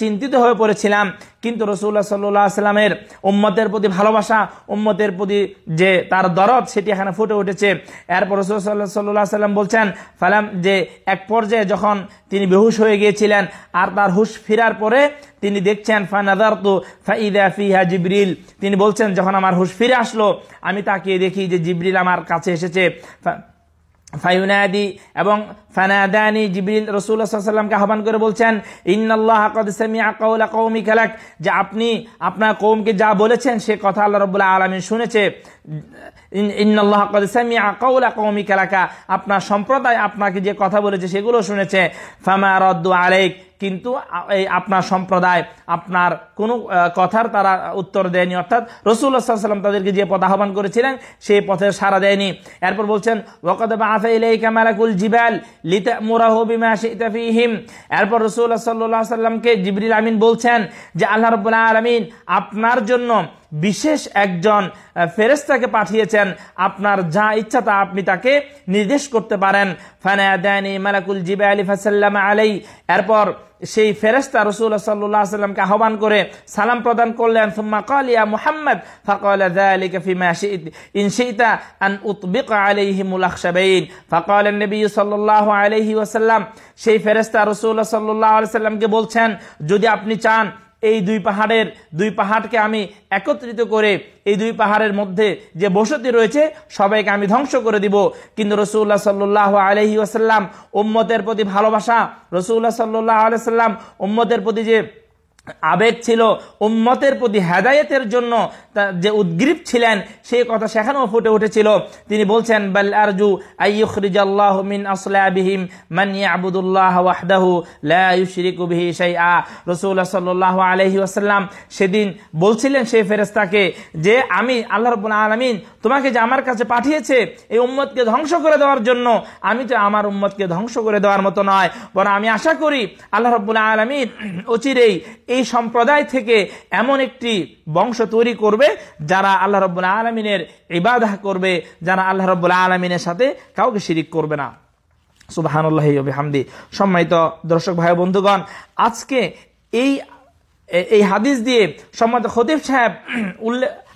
চিন্তিত হয়ে পড়েছিলাম। কিন্তু রাসূলুল্লাহ সাল্লাল্লাহু আলাইহি ওয়াসাল্লামের উম্মতের প্রতি ভালোবাসা, উম্মতের প্রতি যে তার দরদ সেটি এখানে ফুটে উঠেছে। এরপর রাসূলুল্লাহ সাল্লাল্লাহু আলাইহি ওয়াসাল্লাম বলছেন ফালাম, যে এক পর্যায়ে যখন তিনি বেহুশ হয়ে গিয়েছিলেন আর তার হুশ ফেরার পরে তিনি দেখছেন ফানাযারতু ফাইদা ফিহা জিবরিল, তিনি বলছেন যখন আমার হুশ ফিরে আসলো আমি তাকিয়ে দেখি যে জিবরিল আমার কাছে এসেছে। ফায়ুনাদি এবং ফানাদানি, জিবরিল রাসূলুল্লাহ সাল্লাল্লাহু আলাইহি ওয়াসাল্লামকে আহ্বান করে বলছেন, ইন্নাল্লাহা ক্বাদ সামিআ কাওলা কওমিকা লাক, যে আপনি আপনার কওমকে যা বলেছেন সে কথা আল্লাহ রাব্বুল আলামিন শুনেছে। ইন্নাল্লাহা ক্বাদ সামিআ কাওলা কওমিকা লাক, আপনার সম্প্রদায় আপনাকে যে কথা বলেছে সেগুলো শুনেছে। ফামা রাদ্দু আলাইক, কিন্তু এই আপনার সম্প্রদায় আপনার কোনো কথার তারা উত্তর দেয়নি, অর্থাৎ রাসূলুল্লাহ সাল্লাল্লাহু আলাইহি ওয়াসাল্লাম তাদেরকে যে পথ আহ্বান করেছিলেন সেই পথে সাড়া দেয়নি। এরপর বলছেন ওয়াকাদ বাআসা ইলাইকা মালাকুল জিবাল লিতা'মুরাহু বিমা শি'তা ফীহিম, এরপর রাসূলুল্লাহ সাল্লাল্লাহু আলাইহি ওয়াসাল্লামকে জিবরিল আমিন বলছেন যে আল্লাহ রাব্বুল আলামিন আপনার জন্য বিশেষ একজন ফেরেশতাকে পাঠিয়েছেন, আপনার যা ইচ্ছা তা আপনি তাকে নির্দেশ করতে পারেন। ফানাদানি মালাকুল জিবালি ফাসাল্লামা আলাই, এরপর সেই ফেরেশতা রাসূলুল্লাহ সাল্লাল্লাহু আলাইহি ওয়াসাল্লামকে আহ্বান করে সালাম প্রদান করলেন। সুম্মা ক্বাল ইয়া মুহাম্মদ ফাকালা যালিকা ফিমা শি'ত ইন শি'তা আন উতবিকা আলাইহিমুল আখশাবাইন, ফাকালা নবী সাল্লাল্লাহু আলাইহি ওয়াসাল্লাম, সেই ফেরেশতা রাসূলুল্লাহ সাল্লাল্লাহু আলাইহি ওয়াসাল্লামকে বলছেন যদি আপনি চান এই দুই পাহাড়কে আমি একত্রিত করে এই দুই পাহাড়ের মধ্যে যে বসতি রয়েছে সবাইকে আমি ধ্বংস করে দিব। কিন্তু রাসূলুল্লাহ সাল্লাল্লাহু আলাইহি ওয়াসাল্লাম উম্মতের প্রতি ভালোবাসা, রাসূলুল্লাহ সাল্লাল্লাহু আলাইহি ওয়াসাল্লাম উম্মতের প্রতি যে আবেগ ছিল, উম্মতের প্রতি হেদায়েতের জন্য যে উদ্গ্রীব ছিলেন সেই কথা সেখানেও ফুটে উঠেছিল। তিনি বলছেন, বাল আরজু আইয়ুখরিজাল্লাহু মিন আসলাবিহিম মান ইয়াবুদুল্লাহ ওয়াহদাহু লা ইউশরিকু বিহি শাইআ। রাসূলুল্লাহ সাল্লাল্লাহু আলাইহি ওয়াসাল্লাম সেদিন বলছিলেন সেই ফেরেশতাকে যে আমি আল্লাহ রাব্বুল আলামিন তোমাকে যে আমার কাছে পাঠিয়েছে এই উম্মতকে ধ্বংস করে দেওয়ার জন্য, আমি তো আমার উম্মতকে ধ্বংস করে দেওয়ার মতো নয়, বরং আমি আশা করি আল্লাহ রাব্বুল আলামিন অচিরেই এই সম্প্রদায় থেকে এমন একটি বংশ তৈরি করবে যারা আল্লাহ রাব্বুল আলামিনের ইবাদত করবে, যারা আল্লাহ রাব্বুল আলামিনের সাথে কাউকে শিরিক করবে না। সুবহানাল্লাহি ওয়া বিহামদি। সম্মানিত দর্শক ভাই বন্ধুগণ, আজকে এই হাদিস দিয়ে সম্মানিত খতিব সাহেব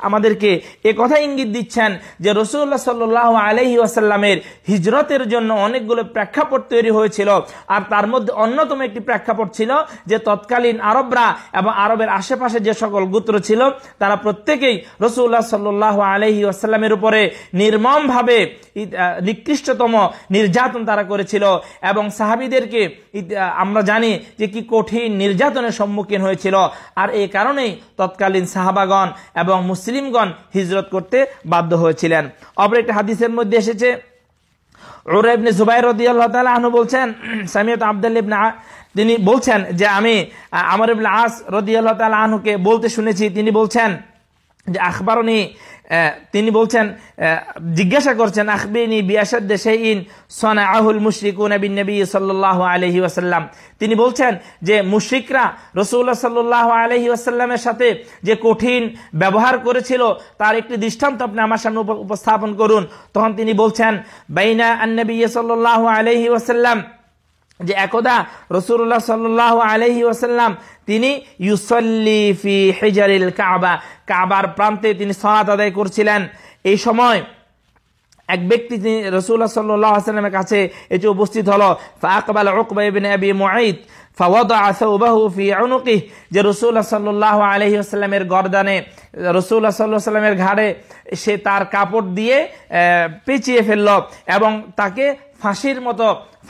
আমাদেরকে এ কথা ইঙ্গিত দিচ্ছেন যে রাসূলুল্লাহ সাল্লাল্লাহু আলাইহি ওয়াসাল্লামের হিজরতের জন্য অনেকগুলো প্রেক্ষাপট তৈরি হয়েছিল, আর তার মধ্যে অন্যতম একটি প্রেক্ষাপট ছিল যে তৎকালীন আরবরা এবং আরবের আশেপাশে যে সকল গোত্র ছিল তারা প্রত্যেকেই রাসূলুল্লাহ সাল্লাল্লাহু আলাইহি ওয়াসাল্লামের উপরে নির্মমভাবে নিকৃষ্টতম নির্যাতন তারা করেছিল, এবং সাহাবীদেরকে আমরা জানি যে কি কঠিন নির্যাতনের সম্মুখীন হয়েছিল। আর এই কারণেই তৎকালীন সাহাবাগণ এবং মুসলিমগণ হিজরত করতে বাধ্য হয়েছিলেন। অপর একটা হাদিসের মধ্যে এসেছে, উরওয়া ইবনে জুবাইর রাদিয়াল্লাহু তাআলা আনহু বলছেন, সামিয়াত আব্দুল্লাহ ইবনে তিনি বলছেন যে আমি আমর ইবনে আস রাদিয়াল্লাহু তাআলা আনহুকে বলতে শুনেছি, তিনি বলছেন যে আখবারনি, তিনি বলছেন জিজ্ঞাসা করছেন আখবিরনি বিআশাদ্দ শাইইন সানাআহুল মুশরিকুনা বিন নবী সাল্লাল্লাহু আলাইহি ওয়াসাল্লাম। তিনি বলছেন যে মুশরিকরা রাসূলুল্লাহ সাল্লাল্লাহু আলাইহি ওয়াসাল্লামের সাথে যে কঠিন ব্যবহার করেছিল তার একটি দৃষ্টান্ত আপনি আমার সামনে উপস্থাপন করুন। তখন তিনি বলছেন, বাইনা আন-নবী সাল্লাল্লাহু আলাইহি ওয়াসাল্লাম, যে একদা রাসূলুল্লাহ সাল্লাল্লাহু আলাইহি ওয়াসাল্লাম তিনি ইউসাল্লি ফি হিজারিল কাবা, কাবার প্রান্তে তিনি সালাত আদায় করছিলেন। এই সময় এক ব্যক্তি তিনি রাসূলুল্লাহ সাল্লাল্লাহু আলাইহি ওয়াসাল্লামের কাছে এসে উপস্থিত হলো। ফাআকবাল উকবা ইবনে আবি মুআইত ফাওয়াদাআ সাওবাহু ফি উনুকিহি, যে রাসূলুল্লাহ সাল্লাল্লাহু আলাইহি ওয়াসাল্লামের গর্দানে, রাসূলুল্লাহ সাল্লাল্লাহু আলাইহি ওয়াসাল্লামের ঘাড়ে সে তার কাপড় দিয়ে পেঁচিয়ে ফেলল এবং তাকে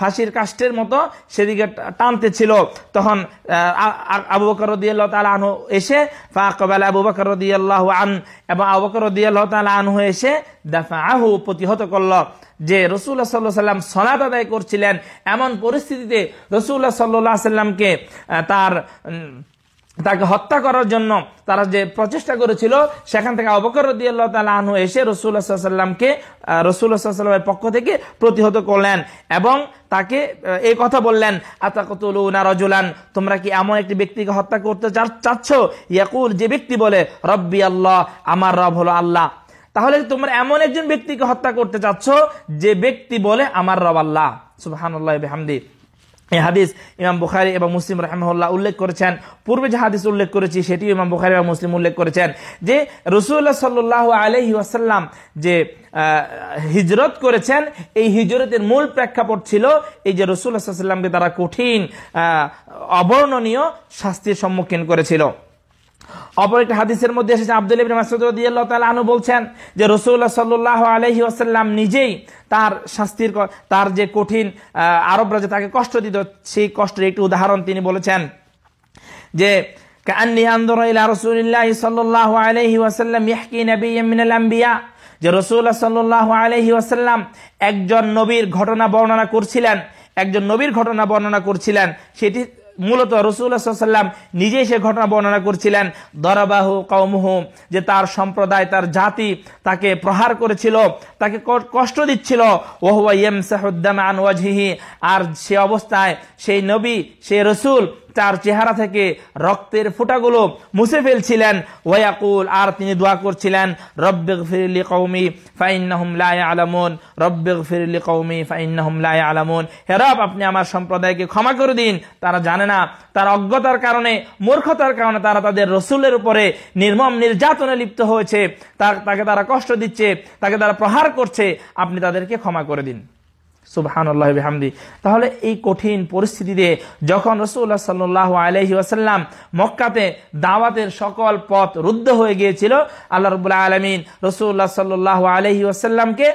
ফাঁসির কাষ্টের মতো সেদিকে টানতে ছিল। তখন আবু বকর রাদিয়াল্লাহু তাআলা আনহু এসে ফাআকবাল আবু বকর রাদিয়াল্লাহু আনহু, এবং আবু বকর রাদিয়াল্লাহু তাআলা আনহু এসে দাফাআহু, প্রতিহত করল। যে রাসূলুল্লাহ সাল্লাল্লাহু আলাইহি ওয়াসাল্লাম সালাত আদায় করছিলেন, এমন পরিস্থিতিতে রাসূলুল্লাহ সাল্লাল্লাহু আলাইহি ওয়াসাল্লামকে তাকে হত্যা করার জন্য তারা যে প্রচেষ্টা করেছিল, সেখান থেকে আবু বকর রাদিয়াল্লাহু তাআলা আনহু এসে রাসূলুল্লাহ সাল্লাল্লাহু আলাইহি ওয়াসাল্লামকে রাসূলুল্লাহ সাল্লাল্লাহু আলাইহি ওয়াসাল্লামের পক্ষ থেকে প্রতিহত করলেন এবং তাকে এই কথা বললেন, আতাকতুলুনা রাজুলান, তোমরা কি এমন একটি ব্যক্তিকে হত্যা করতে চাচ্ছ, ইয়াকুল, যে ব্যক্তি বলে রব্বি আল্লাহ, আমার রব হলো আল্লাহ। তাহলে তোমরা এমন একজন ব্যক্তিকে হত্যা করতে চাচ্ছ যে ব্যক্তি বলে আমার রব আল্লাহ। সুবহানাল্লাহি ওয়া বিহামদি। এই হাদিস ইমাম বুখারী এবং মুসলিম রাহিমাহুল্লাহ উল্লেখ করেছেন। পূর্বে যে হাদিস উল্লেখ করেছি সেটি ইমাম বুখারী এবং মুসলিম উল্লেখ করেছেন যে রাসূলুল্লাহ সাল্লাল্লাহু আলাইহি ওয়াসাল্লাম যে হিজরত করেছেন, এই হিজরতের মূল প্রেক্ষাপট ছিল এই যে রাসূলুল্লাহ সাল্লাল্লাহু আলাইহি ওয়াসাল্লামকে তারা কঠিন অবর্ণনীয় শাস্তির সম্মুখীন করেছিল। অপর একটা হাদিসের মধ্যে এসেছে, আব্দুল্লাহ ইবনে মাসউদ রাদিয়াল্লাহু তাআলা আনহু বলছেন যে রাসূলুল্লাহ সাল্লাল্লাহু আলাইহি ওয়াসাল্লাম নিজেই তার শাস্তির, তার যে কঠিন আরবরা যে তাকে কষ্ট দিত, সেই কষ্টের একটি উদাহরণ তিনি বলেছেন যে কাআন্নী আনজুরু ইলা রাসূলিল্লাহি সাল্লাল্লাহু আলাইহি ওয়াসাল্লাম ইয়াহকি নাবিয়্যাম মিনাল আম্বিয়া, যে রাসূলুল্লাহ সাল্লাল্লাহু আলাইহি ওয়াসাল্লাম একজন নবীর ঘটনা বর্ণনা করছিলেন। সেটি মূলত রাসূলুল্লাহ সাল্লাল্লাহু আলাইহি ওয়াসাল্লাম নিজেই সে ঘটনা বর্ণনা করছিলেন। দরাবাহু কওমুহু, যে তার সম্প্রদায়, তার জাতি তাকে প্রহার করেছিল, তাকে কষ্ট দিচ্ছিল। ওয়া হুয়া ইয়ামসাহুদ দামা আন ওয়াজহিহি, আর সে অবস্থায় সেই নবী, সেই রাসূল তার চেহারা থেকে রক্তের ফোঁটাগুলো মুছে ফেলছিলেন। ওয়ায়াকুল, আর তিনি দোয়া করছিলেন, রব্বিগফির লিকওমি ফাইন্নাহুম লা ইয়ালামুন, রব্বিগফির লিকওমি ফাইন্নাহুম লা ইয়ালামুন, হে রব, আপনি আমার সম্প্রদায়কে ক্ষমা করে দিন, তারা জানে না, তার অজ্ঞতার কারণে, মূর্খতার কারণে তারা তাদের রাসূলের উপরে নির্মম নির্যাতনে লিপ্ত হয়েছে, তাকে তারা কষ্ট দিচ্ছে, তাকে তারা প্রহার করছে, আপনি তাদেরকে ক্ষমা করে দিন। সুবহানাল্লাহি ওয়া বিহামদি। তাহলে এই কঠিন পরিস্থিতিতে যখন রাসূলুল্লাহ সাল্লাল্লাহু আলাইহি ওয়াসাল্লাম মক্কাতে দাওয়াতের সকল পথ রুদ্ধ হয়ে গিয়েছিল, আল্লাহ রাব্বুল আলামিন রাসূলুল্লাহ সাল্লাল্লাহু আলাইহি ওয়াসাল্লামকে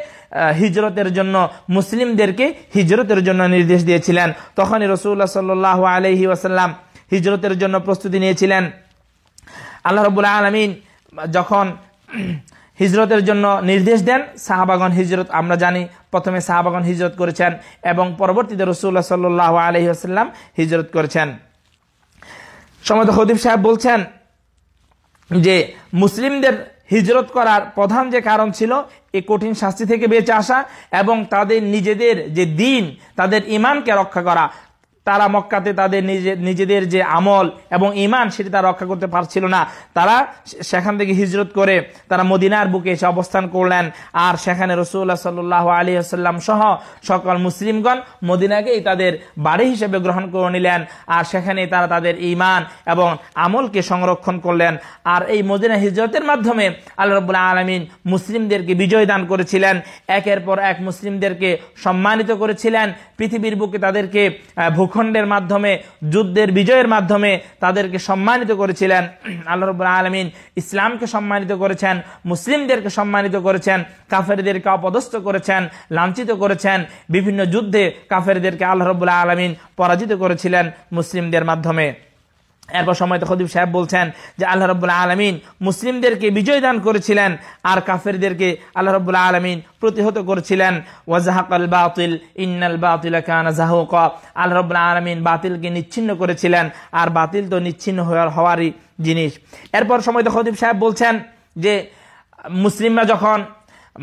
হিজরতের জন্য, মুসলিমদেরকে হিজরতের জন্য নির্দেশ দিয়েছিলেন। তখনই রাসূলুল্লাহ সাল্লাল্লাহু আলাইহি ওয়াসাল্লাম হিজরতের জন্য প্রস্তুতি নিয়েছিলেন। আল্লাহ রাব্বুল আলামিন যখন হিজরতের জন্য নির্দেশ দেন, সাহাবাগণ হিজরত, আমরা জানি প্রথমে সাহাবাগণ হিজরত করেছেন এবং পরবর্তীতে রাসূলুল্লাহ সাল্লাল্লাহু আলাইহি ওয়াসাল্লাম হিজরত করেছেন। সম্মানিত খতিব সাহেব বলছেন যে মুসলিমদের হিজরত করার প্রধান যে কারণ ছিল এই কঠিন শাস্তি থেকে বেঁচে আসা এবং তাদের নিজেদের যে দিন, তাদের ঈমানকে রক্ষা করা। তারা মক্কাতে তাদের নিজেদের যে আমল এবং ঈমান সেটি তারা রক্ষা করতে পারছিল না। তারা সেখান থেকে হিজরত করে তারা মদিনার বুকে এসে অবস্থান করলেন, আর সেখানে রাসূলুল্লাহ সাল্লাল্লাহু আলাইহি ওয়াসাল্লাম সহ সকল মুসলিমগণ মদিনাকেই তাদের বাড়ি হিসেবে গ্রহণ করে নিলেন, আর সেখানেই তারা তাদের ঈমান এবং আমলকে সংরক্ষণ করলেন। আর এই মদিনা হিজরতের মাধ্যমে আল্লাহ রাব্বুল আলামিন মুসলিমদেরকে বিজয় দান করেছিলেন, একের পর এক মুসলিমদেরকে সম্মানিত করেছিলেন, পৃথিবীর বুকে তাদেরকে ভূখণ্ডের মাধ্যমে, যুদ্ধের বিজয়ের মাধ্যমে তাদেরকে সম্মানিত করেছিলেন। আল্লাহ রাব্বুল আলামিন ইসলামকে সম্মানিত করেছেন, মুসলিমদেরকে সম্মানিত করেছেন, কাফেরদেরকে অপদস্থ করেছেন, লাঞ্ছিত করেছেন। বিভিন্ন যুদ্ধে কাফেরদেরকে আল্লাহ রাব্বুল আলামিন পরাজিত করেছিলেন মুসলিমদের মাধ্যমে। এরপর সময়ত খতিব সাহেব বলছেন যে আল্লাহ রাব্বুল আলামিন মুসলিমদেরকে বিজয় দান করেছিলেন আর কাফেরদেরকে আল্লাহ রাব্বুল আলামিন প্রতিহত করেছিলেন। ওয়াজাহাকাল বাতিল ইন্নাল বাতিলা কানা যাহুকা, আল্লাহ রাব্বুল আলামিন বাতিলকে নিচ্ছিন্ন করেছিলেন, আর বাতিল তো নিচ্ছিন্ন হওয়ারই জিনিস। এরপর সময়ত খতিব সাহেব বলছেন যে মুসলিমরা যখন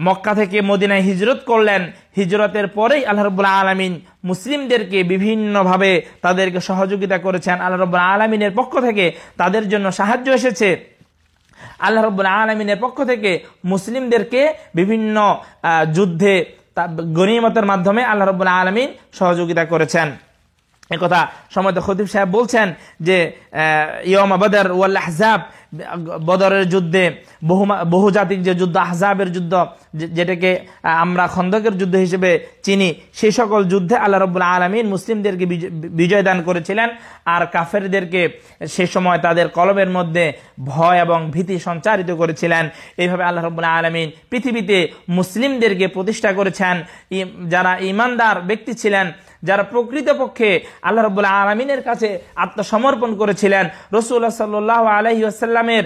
মক্কা থেকে মদিনায় হিজরত করলেন, হিজরতের পরেই আল্লাহ রাব্বুল আলামিন মুসলিমদেরকে বিভিন্নভাবে তাদেরকে সহযোগিতা করেছেন। আল্লাহ রাব্বুল আলামিনের পক্ষ থেকে তাদের জন্য সাহায্য এসেছে। আল্লাহ রাব্বুল আলামিনের পক্ষ থেকে মুসলিমদেরকে বিভিন্ন যুদ্ধে গনিমতের মাধ্যমে আল্লাহ রাব্বুল আলামিন সহযোগিতা করেছেন। একথা সম্মানিত খতিব সাহেব বলছেন যে ইয়ৌমা বদর ওয়াল আহজাব, বদরের যুদ্ধে, বহুজাতিক যে যুদ্ধ, আহজাবের যুদ্ধ, যেটাকে আমরা খন্দকের যুদ্ধ হিসেবে চিনি, সেই সকল যুদ্ধে আল্লাহ রাব্বুল আলামিন মুসলিমদেরকে বিজয় দান করেছিলেন, আর কাফেরদেরকে সে সময় তাদের কলবের মধ্যে ভয় এবং ভীতি সঞ্চারিত করেছিলেন। এইভাবে আল্লাহ রাব্বুল আলামিন পৃথিবীতে মুসলিমদেরকে প্রতিষ্ঠা করেছেন। যারা ঈমানদার ব্যক্তি ছিলেন, যারা প্রকৃতপক্ষে আল্লাহ রাব্বুল আলামিনের কাছে আত্মসমর্পণ করেছিলেন, রাসূলুল্লাহ সাল্লাল্লাহু আলাইহি ওয়াসাল্লামের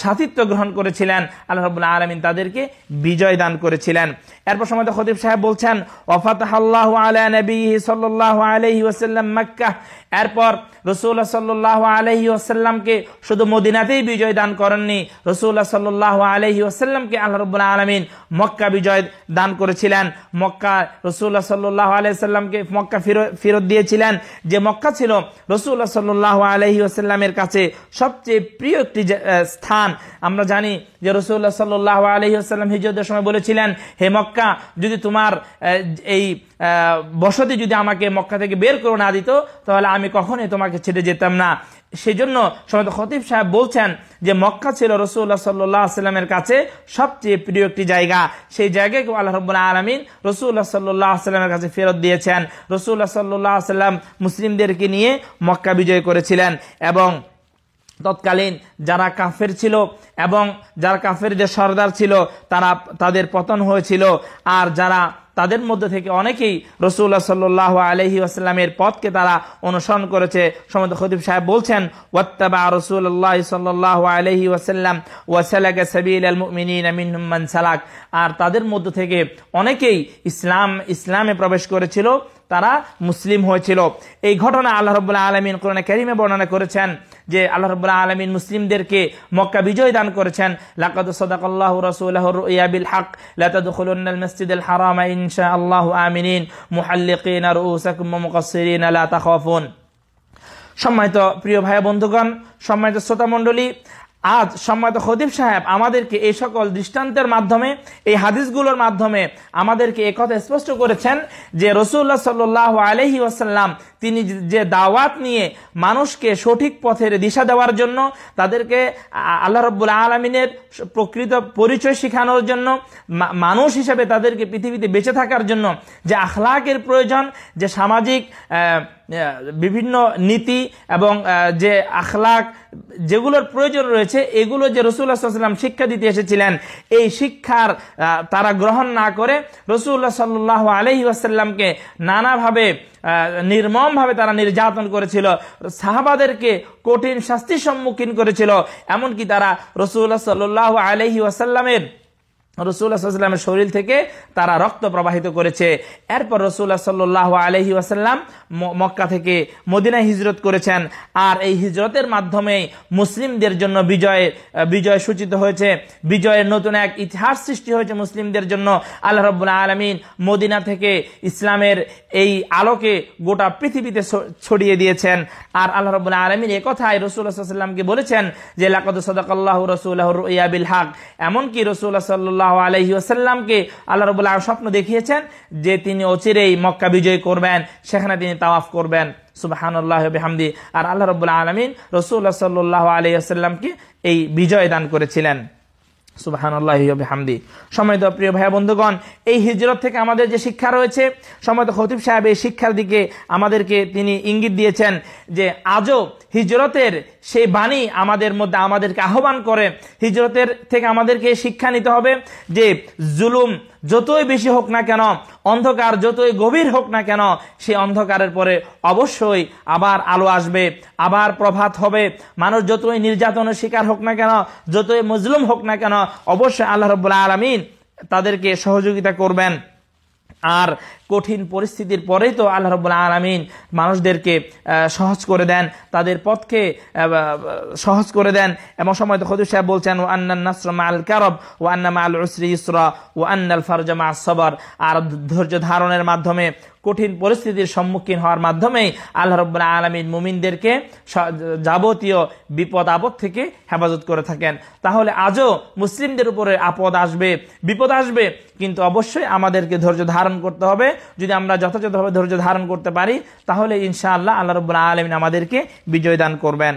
সাথীত্ব গ্রহণ করেছিলেন, আল্লাহ রাব্বুল আলামিন তাদেরকে বিজয় দান করেছিলেন। এরপর সময় খতিব সাহেব বলছেন ওয়াফাতাহাল্লাহু আলা নবিয়্যিহি সাল্লাল্লাহু আলাইহি ওয়াসাল্লাম মক্কাহ, এরপর রাসূলুল্লাহ সাল্লাল্লাহু আলাইহি ওয়াসাল্লামকে শুধু মদিনাতেই বিজয় দান করেননি, রাসূলুল্লাহ সাল্লাল্লাহু আলাইহি ওয়াসাল্লামকে আল্লাহ রাব্বুল আলামিন মক্কা বিজয় দান করেছিলেন। মক্কা রাসূলুল্লাহ সাল্লাল্লাহু আলাইহি ওয়াসাল্লামকে মক্কা ফেরত দিয়েছিলেন, যে মক্কা ছিল রাসূলুল্লাহ সাল্লাল্লাহু আলাইহি ওয়াসাল্লামের কাছে সবচেয়ে প্রিয় একটি স্থান। আমরা জানি যে রাসূলুল্লাহ সাল্লাল্লাহু আলাইহি ওয়াসাল্লাম হিজরতের সময় বলেছিলেন, হে মক্কা, যদি তোমার এই বসতি যদি আমাকে মক্কা থেকে বের করে না দিত তাহলে আমি কখনোই তোমাকে ছেড়ে যেতাম না। সেই জন্য সম্মানিত খতিব সাহেব বলছেন যে মক্কা ছিল রাসূলুল্লাহ সাল্লাল্লাহু আলাইহি ওয়াসাল্লামের কাছে সবচেয়ে প্রিয় একটি জায়গা। সেই জায়গাকে আল্লাহ রাব্বুল আলামিন রাসূলুল্লাহ সাল্লাল্লাহু আলাইহি ওয়াসাল্লামের কাছে ফেরত দিয়েছেন। রাসূলুল্লাহ সাল্লাল্লাহু আলাইহি ওয়াসাল্লাম মুসলিমদেরকে নিয়ে মক্কা বিজয় করেছিলেন, এবং তৎকালীন যারা কাফের ছিল এবং যারা কাফেরদের সরদার ছিল তাদের পতন হয়েছিল, আর যারা তাদের মধ্যে থেকে অনেকেই রাসূলুল্লাহ সাল্লাল্লাহু আলাইহি ওয়াসাল্লামের পথকে তারা অনুসরণ করেছে। সম্মানিত খতিব সাহেব বলছেন ওয়াত্তাবা রাসূলুল্লাহ সাল্লাল্লাহু আলাইহি ওয়াসাল্লাম ওয়া সালাকা সাবিলাল মুমিনিনা মিনহুম মান সালাক, আর তাদের মধ্য থেকে অনেকেই ইসলামে প্রবেশ করেছিল, তারা মুসলিম হয়েছিল। এই ঘটনা আল্লাহ রাব্বুল আলামিন কোরআনে কারীমে বর্ণনা করেছেন যে আল্লাহ রাব্বুল আলামিন মুসলিমদেরকে মক্কা বিজয় দান করেছেন। লাকাদ সাদাকাল্লাহু রাসূলাহু রুইয়া বিল হক লা তাদখুলুন্নাল মাসজিদাল হারামা ইনশাআল্লাহু আমিনিন মুহাল্লিকিনা রুউসাকুম ওয়া মুকাসসিরিনা লা তাখাফুন। সম্মানিত প্রিয় ভাই বন্ধুগণ, সম্মানিত শ্রোতা মণ্ডলী, আজ সম্মানিত খতিব সাহেব আমাদেরকে এই সকল দৃষ্টান্তের মাধ্যমে, এই হাদিসগুলোর মাধ্যমে আমাদেরকে এই কথা স্পষ্ট করেছেন যে রাসূলুল্লাহ সাল্লাল্লাহু আলাইহি ওয়াসাল্লাম তিনি যে দাওয়াত নিয়ে মানুষকে সঠিক পথের দিশা দেওয়ার জন্য, তাদেরকে আল্লাহ রাব্বুল আলামিনের প্রকৃত পরিচয় শেখানোর জন্য, মানুষ হিসেবে তাদেরকে পৃথিবীতে বেঁচে থাকার জন্য যে আখলাকের প্রয়োজন, যে সামাজিক বিভিন্ন নীতি এবং যে আখলাক যেগুলোর প্রয়োজন রয়েছে, এগুলো যে রাসূলুল্লাহ সাল্লাল্লাহু আলাইহি ওয়াসাল্লাম শিক্ষা দিতে এসেছিলেন, এই শিক্ষার তারা গ্রহণ না করে রাসূলুল্লাহ সাল্লাল্লাহু আলাইহি ওয়াসাল্লামকে নানাভাবে নির্মমভাবে তারা নির্যাতন করেছিল, সাহাবাদেরকে কঠিন শাস্তির সম্মুখীন করেছিল। এমনকি তারা রাসূলুল্লাহ সাল্লাল্লাহু আলাইহি ওয়াসাল্লামের শরীর থেকে তারা রক্ত প্রবাহিত করেছে। এরপর রাসূলুল্লাহ সাল্লাল্লাহু আলাইহি ওয়াসাল্লাম মক্কা থেকে মদিনায় হিজরত করেছেন, আর এই হিজরতের মাধ্যমে মুসলিমদের জন্য বিজয় সূচিত হয়েছে, বিজয়ের নতুন এক ইতিহাস সৃষ্টি হয়েছে মুসলিমদের জন্য। আল্লাহ রাব্বুল আলামিন মদিনা থেকে ইসলামের এই আলোকে গোটা পৃথিবীতে ছড়িয়ে দিয়েছেন। আর আল্লাহ রাব্বুল আলামিন এই কথাই রাসূলুল্লাহ সাল্লাল্লাহু আলাইহি ওয়াসাল্লামকে বলেছেন যে লাকাদ সাদাকাল্লাহু রাসূলাহুর রুইয়া বিল হক। এমনকি রাসূলুল্লাহ সাল্লাল্লাহু আলাইহি ওয়াসাল্লামকে আল্লাহ রাব্বুল আলামিন স্বপ্ন দেখিয়েছেন যে তিনি অচিরেই মক্কা বিজয় করবেন, সেখানে তিনি তাওয়াফ করবেন। সুবহানাল্লাহি ওয়া বিহামদি। আর আল্লাহ রাব্বুল আলামিন রাসূলুল্লাহ সাল্লাল্লাহু আলাইহি ওয়াসাল্লামকে এই বিজয় দান করেছিলেন। সুবহানাল্লাহি ওয়া বিহামদি। সম্মানিত প্রিয় ভাই বন্ধুগণ, এই হিজরত থেকে আমাদের যে শিক্ষা রয়েছে, সম্মানিত খতিব সাহেব এই শিক্ষার দিকে আমাদেরকে তিনি ইঙ্গিত দিয়েছেন যে আজও হিজরতের সেই বাণী আমাদের মধ্যে আমাদেরকে আহ্বান করে। হিজরতের থেকে আমাদেরকে শিক্ষা নিতে হবে যে জুলুম যতই বেশি হোক না কেন, অন্ধকার যতই গভীর হোক না কেন, সেই অন্ধকারের পরে অবশ্যই আবার আলো আসবে, আবার প্রভাত হবে। মানুষ যতই নির্যাতনের শিকার হোক না কেন, যতই মজলুম হোক না কেন, অবশ্যই আল্লাহ রাব্বুল আলামিন তাদেরকে সহযোগিতা করবেন। আর কঠিন পরিস্থিতির পরেই তো আল্লাহ রাব্বুল আলামিন মানুষদেরকে সহজ করে দেন, তাদের পথকে সহজ করে দেন। এবং সময় তো খতিব সাহেব বলছেন ওয়া আন্নান নাসর মাআল কারব ওয়া আন্না মাআল উসরি ইসরা ওয়া আন্নাল ফারজা মাআস সবর। আর ধৈর্য ধারণের মাধ্যমে, কঠিন পরিস্থিতির সম্মুখীন হওয়ার মাধ্যমেই আল্লাহ রাব্বুল আলামিন মুমিনদেরকে যাবতীয় বিপদ আপদ থেকে হেফাজত করে থাকেন। তাহলে আজও মুসলিমদের উপরে আপদ আসবে, বিপদ আসবে, কিন্তু অবশ্যই আমাদেরকে ধৈর্য ধারণ করতে হবে। যদি আমরা যথাযথভাবে ধৈর্য ধারণ করতে পারি, তাহলে ইনশাআল্লাহ আল্লাহ রাব্বুল আলামিন আমাদেরকে বিজয় দান করবেন।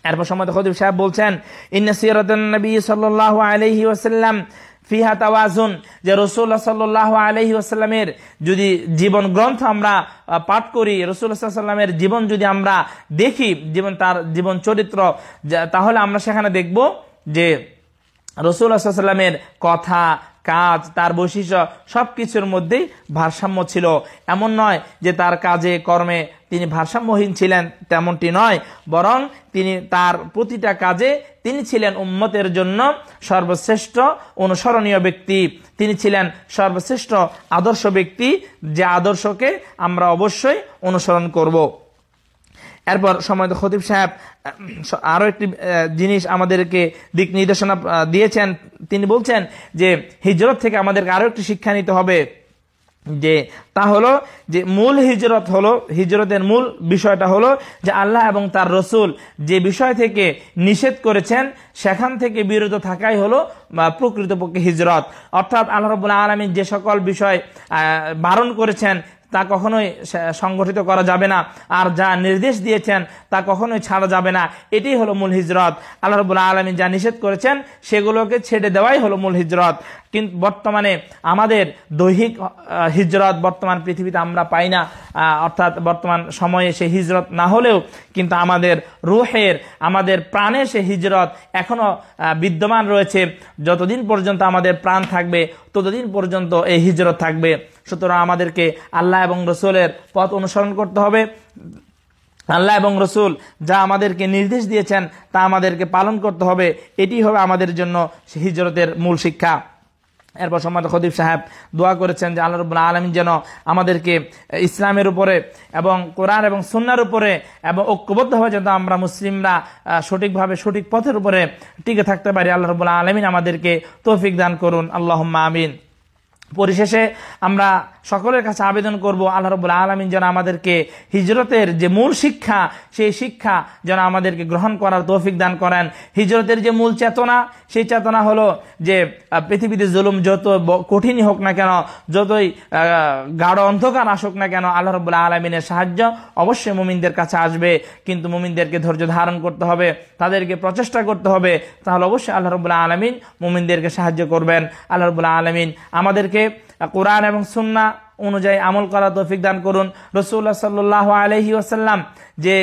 এরপর সম্মানিত খতিব সাহেব বলছেন ইন্না সিরাতান নবী সাল্লাল্লাহু আলাইহি ওয়াসাল্লাম ফিহা তাওয়াজুন, যে রাসূলুল্লাহ সাল্লাল্লাহু আলাইহি ওয়াসাল্লামের যদি জীবন গ্রন্থ আমরা পাঠ করি, রাসূলুল্লাহ সাল্লাল্লাহু আলাইহি ওয়াসাল্লামের জীবন যদি আমরা দেখি, তার জীবন চরিত্র, তাহলে আমরা সেখানে দেখব যে রাসূলুল্লাহ সাল্লাল্লাহু আলাইহি ওয়াসাল্লামের কথা, কাজ, তার বৈশিষ্ট্য সবকিছুর মধ্যেই ভারসাম্য ছিল। এমন নয় যে তার কাজে কর্মে তিনি ভারসাম্যহীন ছিলেন, তেমনটি নয়, বরং তিনি তার প্রতিটা কাজে তিনি ছিলেন উম্মতের জন্য সর্বশ্রেষ্ঠ অনুসরণীয় ব্যক্তি। তিনি ছিলেন সর্বশ্রেষ্ঠ আদর্শ ব্যক্তি, যে আদর্শকে আমরা অবশ্যই অনুসরণ করব। এরপর সম্মানিত খতিব সাহেব আরো একটি জিনিস আমাদেরকে দিক নির্দেশনা দিয়েছেন। তিনি বলছেন যে হিজরত থেকে আমাদেরকে আরো একটি শিক্ষা নিতে হবে, যে তা হলো যে মূল হিজরত হলো, হিজরতের মূল বিষয়টা হলো যে আল্লাহ এবং তার রসুল যে বিষয় থেকে নিষেধ করেছেন সেখান থেকে বিরত থাকাই হলো প্রকৃতপক্ষে হিজরত। অর্থাৎ আল্লাহ রাব্বুল আলামিন যে সকল বিষয় বারণ করেছেন তা কখনোই সংগঠিত করা যাবে না, আর যা নির্দেশ দিয়েছেন তা কখনোই ছাড়া যাবে না। এটাই হলো মূল হিজরত। আল্লাহ রাব্বুল আলামিন যা নিষেধ করেছেন সেগুলোকে ছেড়ে দেওয়াই হলো মূল হিজরত। কিন্তু বর্তমানে আমাদের দৈহিক হিজরত বর্তমান পৃথিবীতে আমরা পাই না, অর্থাৎ বর্তমান সময়ে সে হিজরত না হলেও কিন্তু আমাদের রুহের, আমাদের প্রাণে সে হিজরত এখনো বিদ্যমান রয়েছে। যতদিন পর্যন্ত আমাদের প্রাণ থাকবে ততদিন পর্যন্ত এই হিজরত থাকবে। সুতরাং আমাদেরকে আল্লাহ এবং রসুলের পথ অনুসরণ করতে হবে। আল্লাহ এবং রসুল যা আমাদেরকে নির্দেশ দিয়েছেন তা আমাদেরকে পালন করতে হবে। এটি হবে আমাদের জন্য হিজরতের মূল শিক্ষা। এরপর সম্মানিত খতিব সাহেব দোয়া করেছেন যে আল্লাহ রাব্বুল আলামিন যেন আমাদেরকে ইসলামের উপরে এবং কোরআন এবং সুন্নাহর উপরে এবং ঐক্যবদ্ধভাবে যেন আমরা মুসলিমরা সঠিকভাবে সঠিক পথের উপরে টিকে থাকতে পারি। আল্লাহ রাব্বুল আলামিন আমাদেরকে তৌফিক দান করুন, আল্লাহুম্মা আমিন। পরিশেষে আমরা সকলের কাছে আবেদন করব আল্লাহ রাব্বুল আলামিন যেন আমাদেরকে হিজরতের যে মূল শিক্ষা, সেই শিক্ষা যেন আমাদেরকে গ্রহণ করার তৌফিক দান করেন। হিজরতের যে মূল চেতনা, সেই চেতনা হলো যে পৃথিবীতে জুলুম যত কঠিনই হোক না কেন, যতই গাঢ় অন্ধকার আসুক না কেন, আল্লাহ রাব্বুল আলামিনের সাহায্য অবশ্যই মুমিনদের কাছে আসবে। কিন্তু মুমিনদেরকে ধৈর্য ধারণ করতে হবে, তাদেরকে প্রচেষ্টা করতে হবে, তাহলে অবশ্যই আল্লাহ রাব্বুল আলামিন মুমিনদেরকে সাহায্য করবেন। আল্লাহ রাব্বুল আলামিন আমাদেরকে কোরআন এবং সুন্নাহ অনুযায়ী আমল করার তৌফিক দান করুন। রাসূলুল্লাহ সাল্লাল্লাহু আলাইহি ওয়াসাল্লাম যে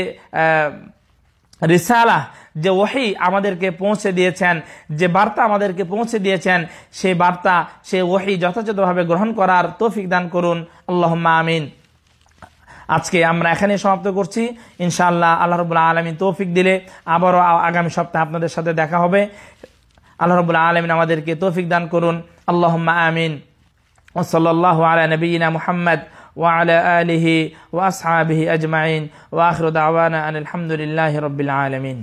রিসালা, যে ওহী আমাদেরকে পৌঁছে দিয়েছেন, যে বার্তা আমাদেরকে পৌঁছে দিয়েছেন, সেই বার্তা, সেই ওহী যথাযথভাবে গ্রহণ করার তৌফিক দান করুন। আল্লাহুম্মা আমিন। আজকে আমরা এখানে সমাপ্ত করছি। ইনশাআল্লাহ আল্লাহ রাব্বুল আলামিন তৌফিক দিলে আবারও আগামী সপ্তাহে আপনাদের সাথে দেখা হবে। আল্লাহ রাব্বুল আলামিন আমাদেরকে তৌফিক দান করুন। আল্লাহুম্মা আমিন। ওয়া সাল্লাল্লাহু আলা নবিয়িনা মুহাম্মদ ওয়া আলা আলিহি ওয়া আসহাবিহি আজমাইন ওয়া আখিরু দাওয়ানা আনিল হামদুলিল্লাহি রাব্বিল আলামিন।